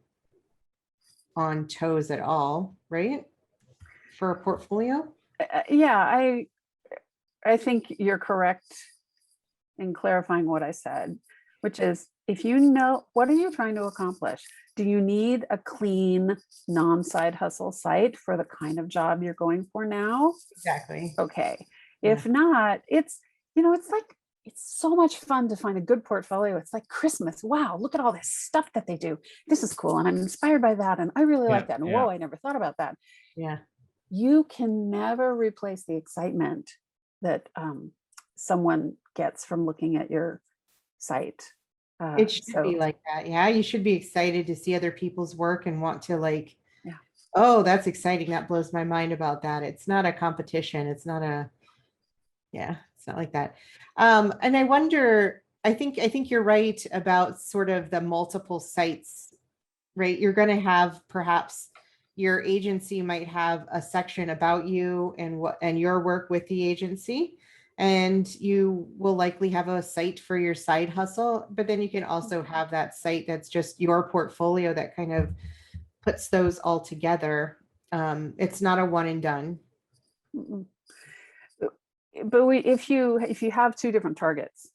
on toes at all, right? For a portfolio? Yeah, I think you're correct in clarifying what I said, which is, if you know, what are you trying to accomplish? Do you need a clean, non-side hustle site for the kind of job you're going for now? Exactly. Okay. Yeah. If not, it's, you know, it's like, it's so much fun to find a good portfolio. It's like Christmas. Wow, look at all this stuff that they do. This is cool. And I'm inspired by that. And I really like that. And whoa, I never thought about that. Yeah. You can never replace the excitement that someone gets from looking at your site. It should be like that. Yeah, you should be excited to see other people's work and want to like, yeah, oh, that's exciting. That blows my mind about that. It's not a competition. It's not a, yeah, it's not like that. And I wonder, I think you're right about sort of the multiple sites, right? You're going to have perhaps your agency might have a section about you and your work with the agency. And you will likely have a site for your side hustle, but then you can also have that site that's just your portfolio that kind of puts those all together. It's not a one and done. But if you have 2 different targets,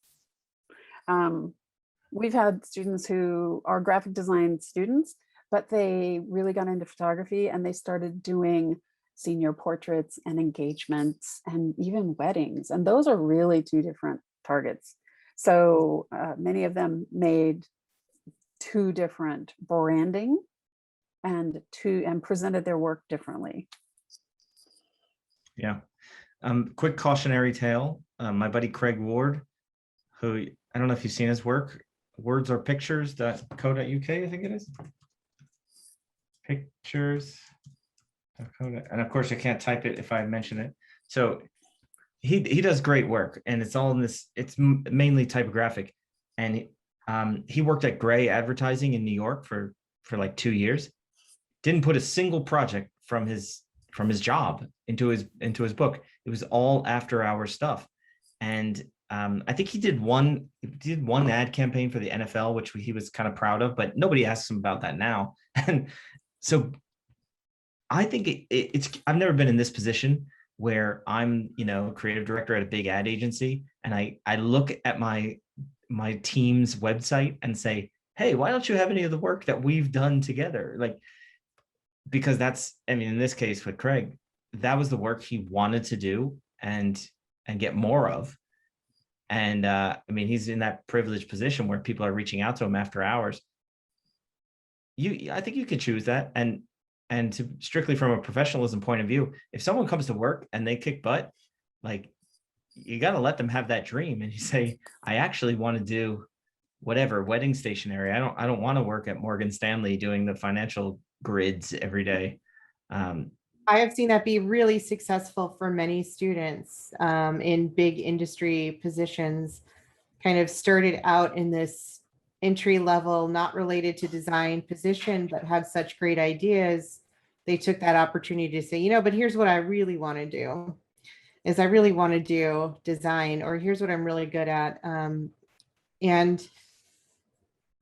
we've had students who are graphic design students, but they really got into photography and they started doing senior portraits and engagements and even weddings. And those are really 2 different targets. So many of them made 2 different branding and presented their work differently. Yeah. Quick cautionary tale. my buddy Craig Ward, who I don't know if you've seen his work, wordsorpictures.co.uk, I think it is. Pictures. And of course, I can't type it if I mention it. So he does great work, and it's all in this. It's mainly typographic, and he worked at Gray Advertising in New York for like 2 years. Didn't put a single project from his job into his book. It was all after hour stuff, and I think he did one ad campaign for the NFL, which he was kind of proud of, but nobody asks him about that now. And so I think it's I've never been in this position where I'm, creative director at a big ad agency, and I look at my team's website and say, hey, why don't you have any of the work that we've done together? Like, because in this case with Craig, that was the work he wanted to do and get more of. And he's in that privileged position where people are reaching out to him after hours. I think you can choose that. And to strictly from a professionalism point of view, if someone comes to work and they kick butt, like, you got to let them have that dream. And you say, I actually want to do whatever, wedding stationery. I don't want to work at Morgan Stanley doing the financial grids every day. I have seen that be really successful for many students in big industry positions, kind of started out in this entry level, not related to design position, but have such great ideas. They took that opportunity to say, but here's what I really want to do is I really want to do design, or here's what I'm really good at. And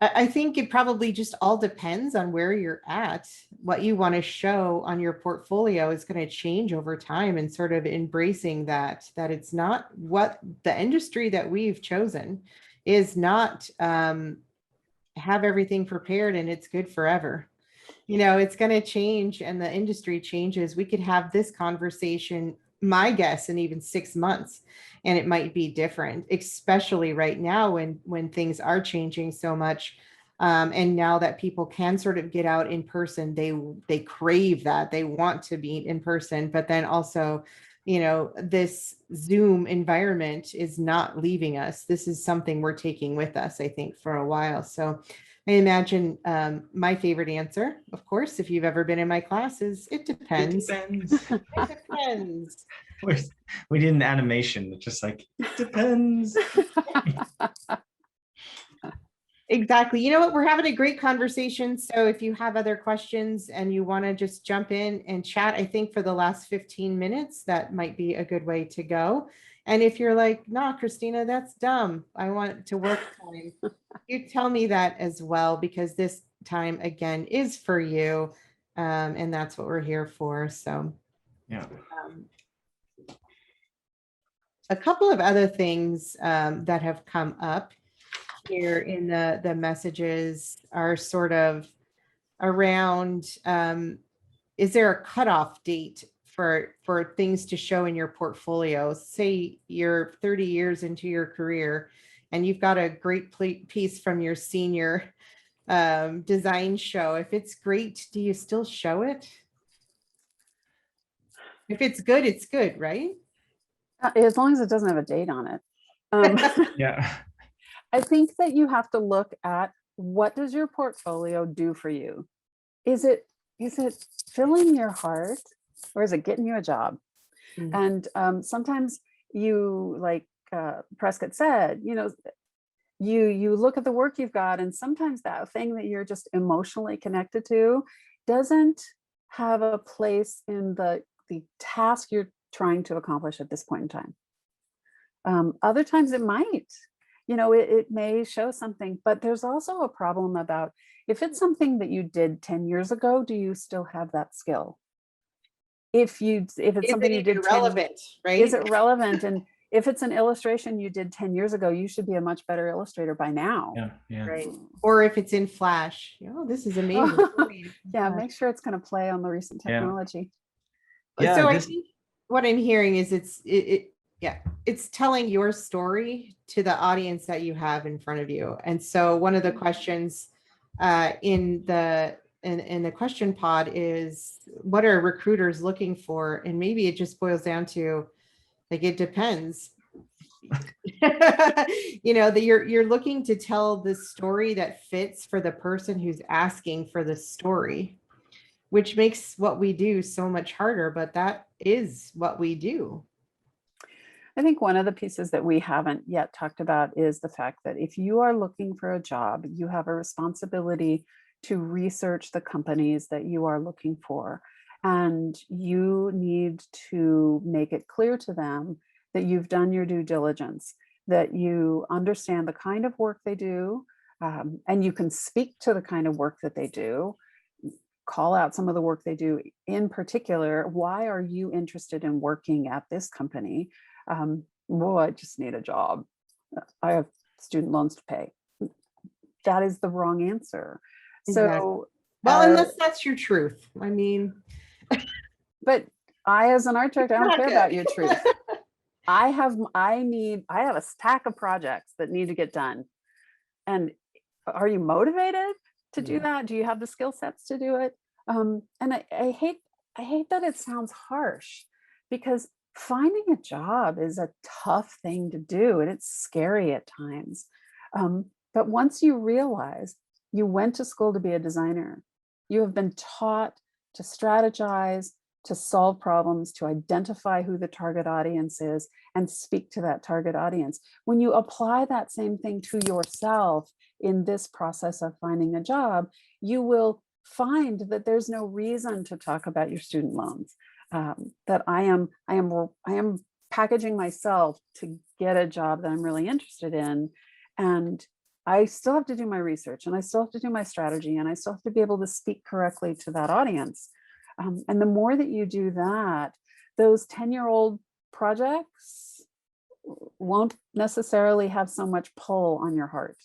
I think it probably just all depends on where you're at. What you want to show on your portfolio is going to change over time, and sort of embracing that it's not what the industry that we've chosen is not have everything prepared and it's good forever. It's going to change, and the industry changes. We could have this conversation, my guess, in even 6 months, and it might be different, especially right now when things are changing so much. And now that people can sort of get out in person, they crave that. They want to meet in person, but then also, this Zoom environment is not leaving us. This is something we're taking with us, I think, for a while. So I imagine my favorite answer, of course, if you've ever been in my classes, it depends. It depends. It depends. We did an animation. It's just like, it depends. Exactly. You know what? We're having a great conversation. So if you have other questions and you want to just jump in and chat, I think for the last 15 minutes, that might be a good way to go. And if you're like, nah, Christina, that's dumb, I want to work time, you tell me that as well, because this time again is for you. And that's what we're here for. So yeah. A couple of other things that have come up here in the messages are sort of around, is there a cutoff date for things to show in your portfolio? Say you're 30 years into your career and you've got a great piece from your senior design show. If it's great, do you still show it? If it's good, right? As long as it doesn't have a date on it. Yeah. I think that you have to look at, what does your portfolio do for you? Is it filling your heart, or is it getting you a job? Mm-hmm. And sometimes you, like Prescott said, you look at the work you've got, and sometimes that thing that you're just emotionally connected to doesn't have a place in the task you're trying to accomplish at this point in time. Other times it might. It may show something, but there's also a problem about, if it's something that you did 10 years ago, do you still have that skill? If it's something you did relevant, right? Is it relevant? And if it's an illustration you did 10 years ago, you should be a much better illustrator by now. Yeah. Right. Or if it's in Flash, this is amazing. Yeah, make sure it's going to play on the recent technology. Yeah. So I think what I'm hearing is it's telling your story to the audience that you have in front of you. And so one of the questions in the question pod is, what are recruiters looking for? And maybe it just boils down to, like, it depends. that you're looking to tell the story that fits for the person who's asking for the story, which makes what we do so much harder, but that is what we do. I think one of the pieces that we haven't yet talked about is the fact that if you are looking for a job, you have a responsibility to research the companies that you are looking for. And you need to make it clear to them that you've done your due diligence, that you understand the kind of work they do, and you can speak to the kind of work that they do, call out some of the work they do. In particular, why are you interested in working at this company? Well, I just need a job. I have student loans to pay. That is the wrong answer. Exactly. So, Well, unless that's your truth. I mean, but I, as an art director, I don't not care good. about your truth. I have a stack of projects that need to get done. And are you motivated to do that? Do you have the skill sets to do it? And I hate that it sounds harsh, because finding a job is a tough thing to do and it's scary at times. But once you realize you went to school to be a designer, you have been taught to strategize, to solve problems, to identify who the target audience is and speak to that target audience. When you apply that same thing to yourself in this process of finding a job, you will find that there's no reason to talk about your student loans. That I am packaging myself to get a job that I'm really interested in, and I still have to do my research, and I still have to do my strategy, and I still have to be able to speak correctly to that audience. And the more that you do that, those 10-year-old projects won't necessarily have so much pull on your heart.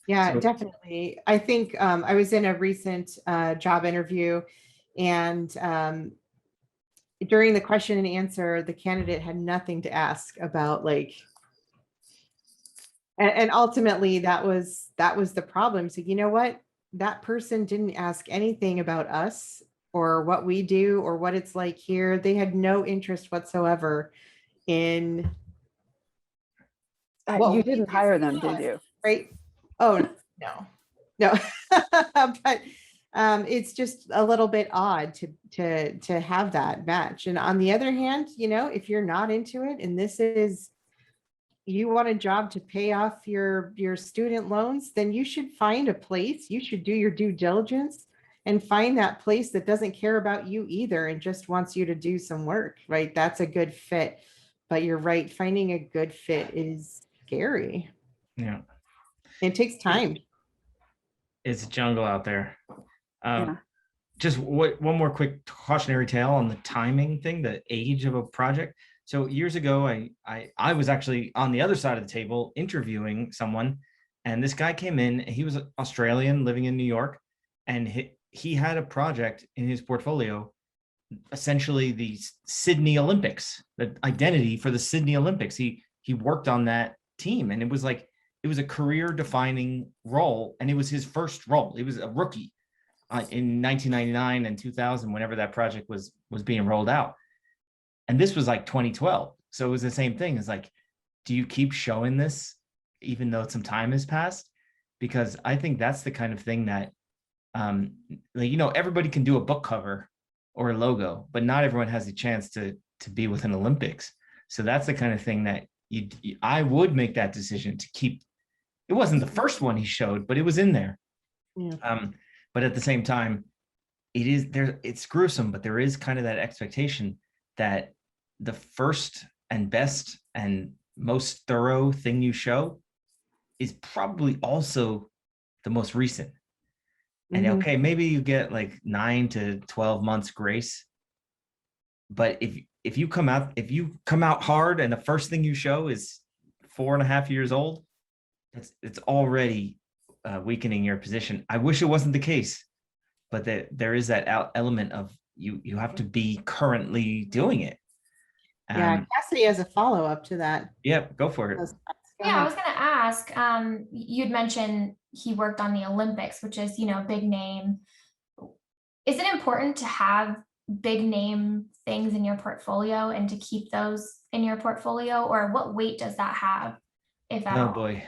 Yeah, So- definitely. I think I was in a recent job interview, and during the question and answer, the candidate had nothing to ask about, like, and ultimately that was the problem. So you know what? That person didn't ask anything about us or what we do or what it's like here. They had no interest whatsoever in what You we didn't do. hire them, did you? Right? Oh, no. But it's just a little bit odd to have that match. And on the other hand, if you're not into it, and this is, you want a job to pay off your student loans, then you should find a place. You should do your due diligence and find that place that doesn't care about you either and just wants you to do some work, right? That's a good fit. But you're right, finding a good fit is scary. Yeah. It takes time. It's a jungle out there. Yeah. Just one more quick cautionary tale on the timing thing, the age of a project. So years ago, I was actually on the other side of the table interviewing someone, and this guy came in. He was Australian living in New York, and he had a project in his portfolio, essentially the Sydney Olympics, the identity for the Sydney Olympics. He worked on that team, and it was a career defining role, and it was his first role. He was a rookie in 1999 and 2000, whenever that project was being rolled out. And this was like 2012. So it was the same thing. It's like, do you keep showing this even though some time has passed? Because I think that's the kind of thing that, everybody can do a book cover or a logo, but not everyone has a chance to be with an Olympics. So that's the kind of thing that I would make that decision to keep. It wasn't the first one he showed, but it was in there. Yeah. But at the same time, it's gruesome, but there is kind of that expectation that the first and best and most thorough thing you show is probably also the most recent. And Mhm. okay, maybe you get like 9 to 12 months grace. But if you come out hard and the first thing you show is 4.5 years old, it's already weakening your position. I wish it wasn't the case, but there is that element of you have to be currently doing it. Yeah, Cassidy has a follow-up to that. Yeah, go for it. Go Yeah, I ahead. was going to ask, you'd mentioned he worked on the Olympics, which is, big name. Is it important to have big name things in your portfolio and to keep those in your portfolio, or what weight does that have, if at Oh all? boy. It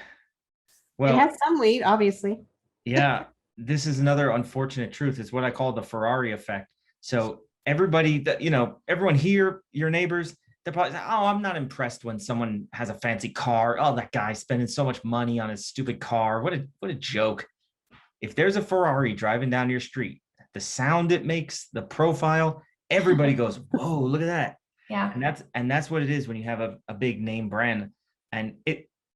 Well, has some weight, obviously. yeah, this is another unfortunate truth. It's what I call the Ferrari effect. So everybody that, everyone here, your neighbors, they're probably, oh, I'm not impressed when someone has a fancy car. Oh, that guy spending so much money on his stupid car. What a joke. If there's a Ferrari driving down your street, the sound it makes, the profile, everybody goes, whoa, look at that. Yeah. And that's what it is when you have a big name brand. And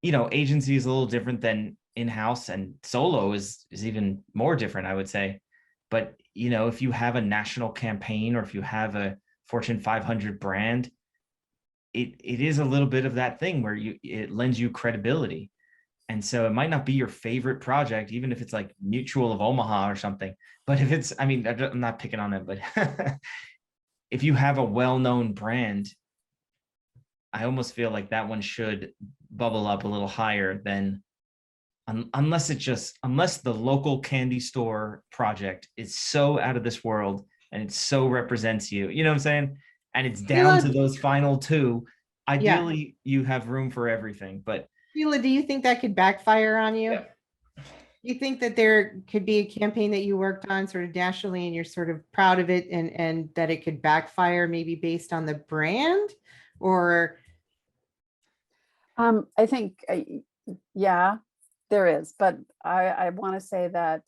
agency is a little different than in-house, and solo is even more different, I would say. But if you have a national campaign, or if you have a Fortune 500 brand, it is a little bit of that thing where it lends you credibility. And so it might not be your favorite project, even if it's like Mutual of Omaha or something. But if it's, I mean, I'm not picking on it, but if you have a well-known brand, I almost feel like that one should bubble up a little higher than, unless the local candy store project is so out of this world and it so represents you, you know what I'm saying? And it's down to those final two. Ideally, you have room for everything, but Sheila, do you think that could backfire on you? Yeah. You think that there could be a campaign that you worked on sort of nationally and you're sort of proud of it, and that it could backfire maybe based on the brand? Or I think, yeah, there is, but I want to say that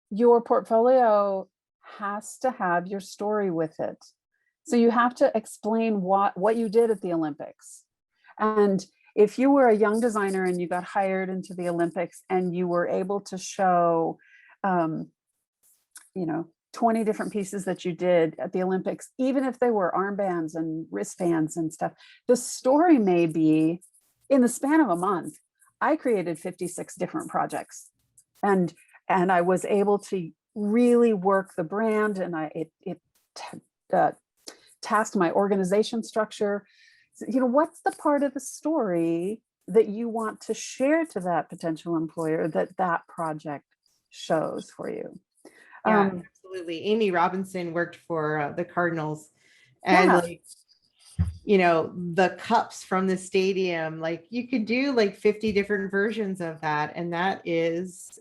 your portfolio has to have your story with it. So you have to explain what you did at the Olympics. And if you were a young designer and you got hired into the Olympics and you were able to show, 20 different pieces that you did at the Olympics, even if they were armbands and wristbands and stuff, the story may be, in the span of a month, I created 56 different projects, and I was able to really work the brand, and tasked my organization structure. What's the part of the story that you want to share to that potential employer that project shows for you? yeah, absolutely. Amy Robinson worked for the Cardinals, and the cups from the stadium, like you could do like 50 different versions of that. And that is,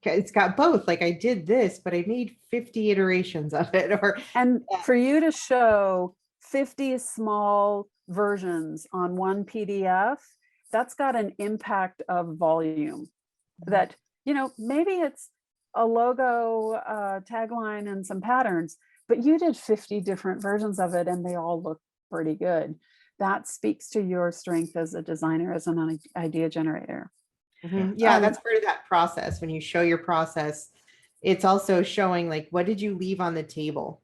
it's got both, like I did this, but I made 50 iterations of it. And for you to show 50 small versions on one PDF, that's got an impact of volume that, maybe it's a logo, tagline and some patterns, but you did 50 different versions of it and they all look pretty good. That speaks to your strength as a designer, as an idea generator. Yeah, that's part of that process. When you show your process, it's also showing like, what did you leave on the table?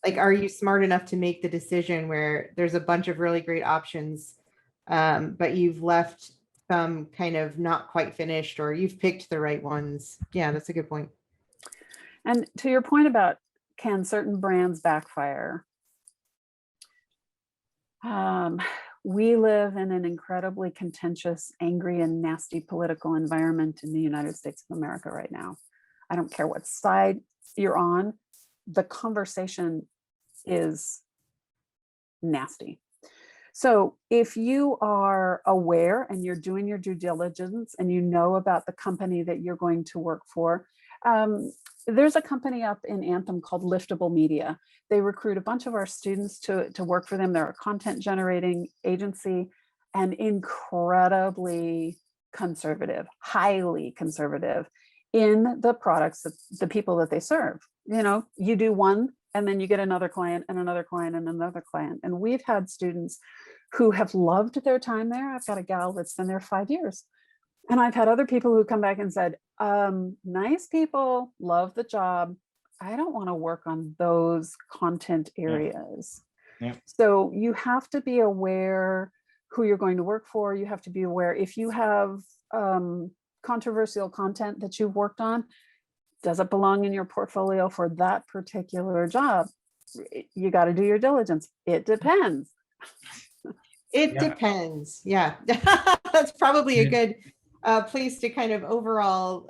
Like, are you smart enough to make the decision where there's a bunch of really great options, but you've left some kind of not quite finished, or you've picked the right ones? Yeah, that's a good point. And to your point about, can certain brands backfire? We live in an incredibly contentious, angry, and nasty political environment in the United States of America right now. I don't care what side you're on, the conversation is nasty. So if you are aware and you're doing your due diligence and you know about the company that you're going to work for, there's a company up in Anthem called Liftable Media. They recruit a bunch of our students to work for them. They're a content generating agency, and incredibly conservative, highly conservative in the products, the people that they serve. You do one and then you get another client and another client and another client. And we've had students who have loved their time there. I've got a gal that's been there 5 years. And I've had other people who come back and said, nice people, love the job. I don't want to work on those content areas. Yeah. So you have to be aware who you're going to work for. You have to be aware if you have controversial content that you've worked on, does it belong in your portfolio for that particular job? You got to do your diligence. It depends. It depends. Yeah, that's probably a good place to kind of overall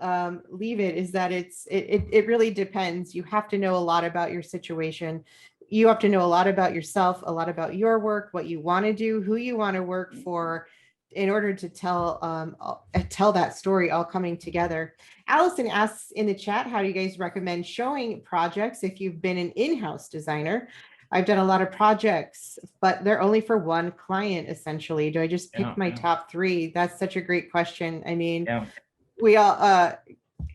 leave it is that it really depends. You have to know a lot about your situation. You have to know a lot about yourself, a lot about your work, what you want to do, who you want to work for, in order to tell that story all coming together. Allison asks in the chat, how do you guys recommend showing projects if you've been an in-house designer? I've done a lot of projects, but they're only for one client, essentially. Do I just pick my top three? That's such a great question. I mean, Yeah. we all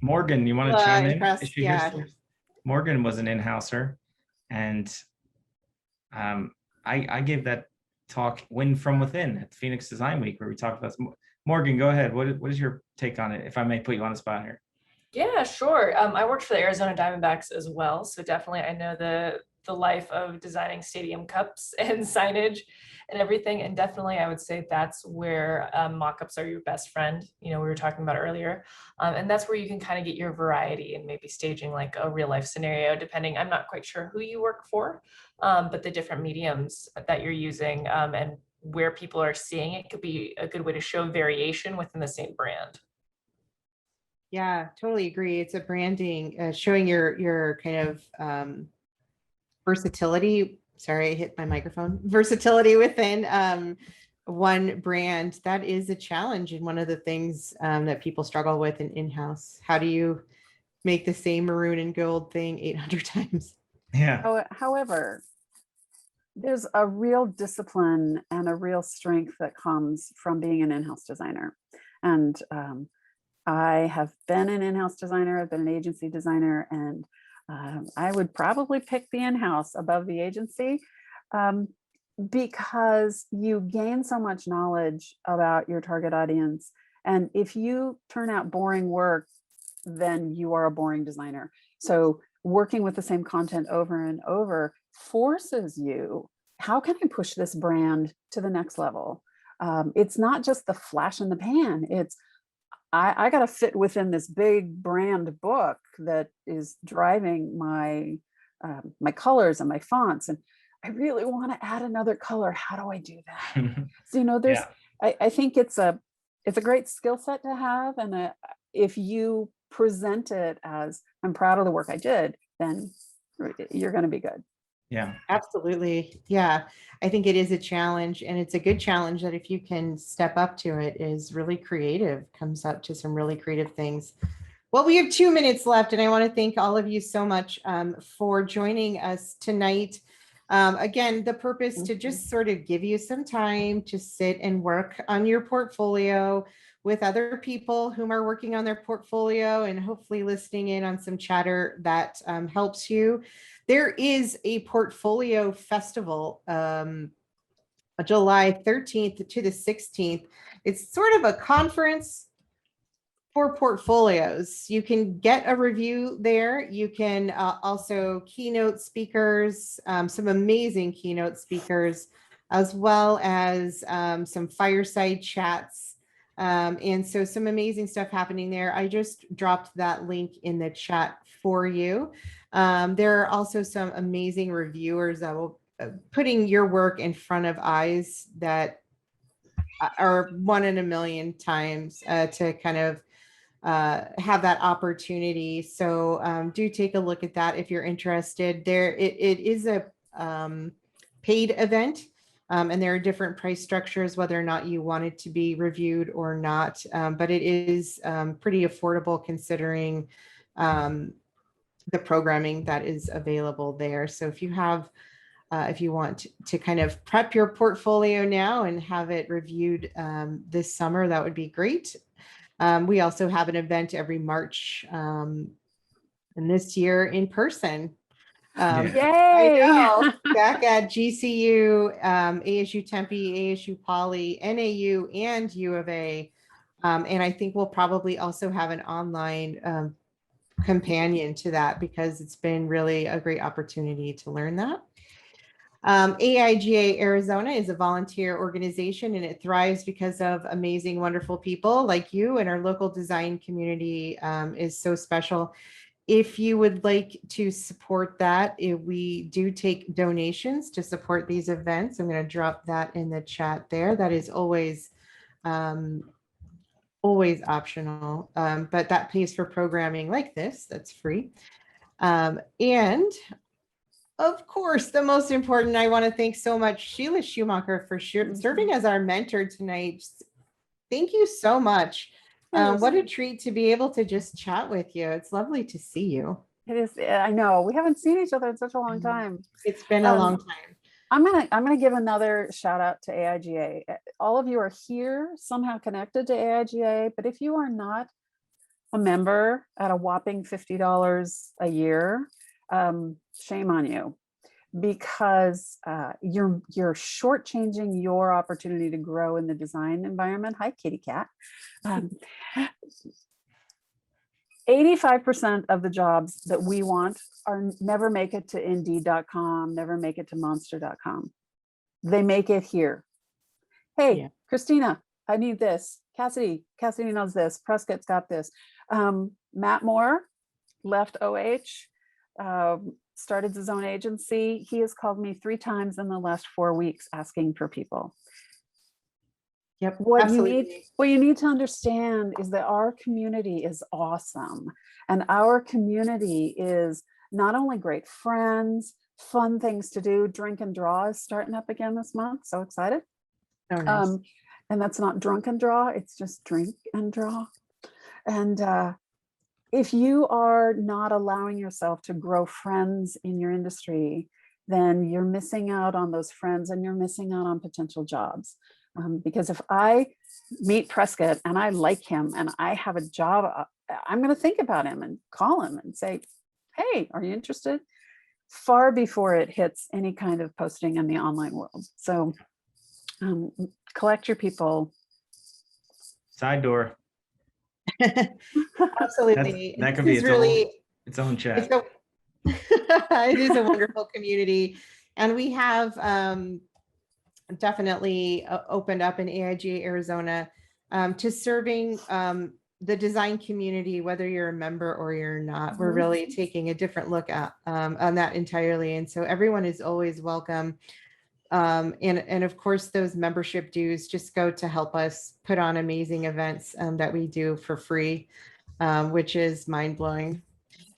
Morgan, you want to chime in? Is she here yeah. still? Morgan was an in-houser, and I gave that talk, Win from Within, at Phoenix Design Week, where we talked about this. Morgan, go ahead. What is your take on it, if I may put you on the spot here? Yeah, sure. I worked for the Arizona Diamondbacks as well, so definitely I know the life of designing stadium cups and signage and everything. And definitely I would say that's where mock-ups are your best friend. You know, we were talking about earlier. And that's where you can kind of get your variety and maybe staging like a real life scenario, depending, I'm not quite sure who you work for, but the different mediums that you're using and where people are seeing it could be a good way to show variation within the same brand. Yeah, totally agree. It's a branding, showing your kind of versatility. Sorry, I hit my microphone. Versatility within one brand. That is a challenge, and one of the things that people struggle with in-house. How do you make the same maroon and gold thing 800 times? Yeah. However, there's a real discipline and a real strength that comes from being an in-house designer. And I have been an in-house designer, I've been an agency designer, and I would probably pick the in-house above the agency because you gain so much knowledge about your target audience. And if you turn out boring work, then you are a boring designer. So working with the same content over and over forces you, how can I push this brand to the next level? It's not just the flash in the pan, it's I got to fit within this big brand book that is driving my my colors and my fonts, and I really want to add another color. How do I do that? So there's I think it's a great skill set to have, and if you present it as I'm proud of the work I did, then you're going to be good. Yeah, absolutely. Yeah, I think it is a challenge, and it's a good challenge that if you can step up to it is really creative, comes up to some really creative things. Well, we have 2 minutes left, and I want to thank all of you so much for joining us tonight. Again, the purpose to just sort of give you some time to sit and work on your portfolio with other people whom are working on their portfolio, and hopefully listening in on some chatter that helps you. There is a portfolio festival, July 13th to the 16th. It's sort of a conference for portfolios. You can get a review there. You can also keynote speakers, some amazing keynote speakers, as well as some fireside chats. And so some amazing stuff happening there. I just dropped that link in the chat for you. There are also some amazing reviewers that will putting your work in front of eyes that are 1 in a million times to kind of have that opportunity. So do take a look at that if you're interested. It is a paid event, and there are different price structures, whether or not you want it to be reviewed or not. But it is pretty affordable considering the programming that is available there. So if you want to kind of prep your portfolio now and have it reviewed this summer, that would be great. We also have an event every March, and this year in person. Yay! I know, back at GCU, ASU Tempe, ASU Poly, NAU, and U of A. And I think we'll probably also have an online companion to that, because it's been really a great opportunity to learn that. AIGA Arizona is a volunteer organization, and it thrives because of amazing, wonderful people like you, and our local design community is so special. If you would like to support that, we do take donations to support these events. I'm going to drop that in the chat there. That is always always optional, but that pays for programming like this, that's free. And of course, the most important, I want to thank so much Sheila Schumacher for serving as our mentor tonight. Thank you so much. What a treat to be able to just chat with you. It's lovely to see you. It is. I know we haven't seen each other in such a long time. It's been a long time. I'm gonna give another shout out to AIGA. All of you are here somehow connected to AIGA, but if you are not a member at a whopping $50 a year, shame on you, because you're shortchanging your opportunity to grow in the design environment. Hi, kitty cat. 85% of the jobs that we want never make it to Indeed.com, never make it to Monster.com. They make it here. Hey, yeah. Christina, I need this. Cassidy knows this. Prescott's got this. Matt Moore left OH, started his own agency. He has called me 3 times in the last 4 weeks asking for people. Yep, what you need to understand is that our community is awesome. And our community is not only great friends, fun things to do. Drink and Draw is starting up again this month. So excited. Oh, nice. And that's not drunk and draw, it's just drink and draw. And if you are not allowing yourself to grow friends in your industry, then you're missing out on those friends and you're missing out on potential jobs. Because if I meet Prescott and I like him and I have a job, I'm going to think about him and call him and say, hey, are you interested? Far before it hits any kind of posting in the online world. So collect your people. Side door. Absolutely. That could be its own chat. It is a wonderful community. And we have definitely opened up in AIGA Arizona to serving the design community, whether you're a member or you're not. We're really taking a different look at on that entirely. And so everyone is always welcome. And of course, those membership dues just go to help us put on amazing events that we do for free, which is mind-blowing.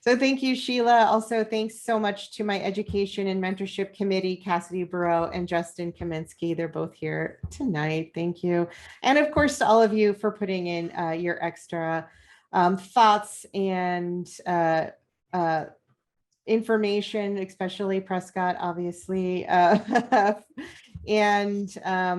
So thank you, Sheila. Also, thanks so much to my education and mentorship committee, Cassidy Burrow and Justin Kaminsky. They're both here tonight. Thank you. And of course, to all of you for putting in your extra thoughts and information, especially Prescott, obviously, and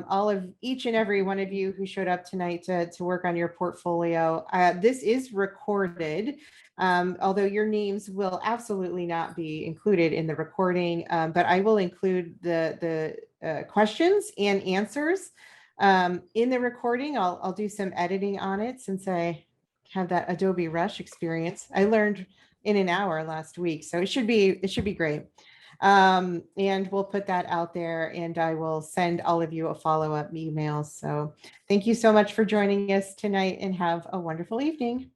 all of each and every one of you who showed up tonight to work on your portfolio. This is recorded, although your names will absolutely not be included in the recording, but I will include the questions and answers in the recording. I'll do some editing on it since I have that Adobe Rush experience. I learned in an hour last week, so it should be great. And we'll put that out there, and I will send all of you a follow-up email. So thank you so much for joining us tonight, and have a wonderful evening.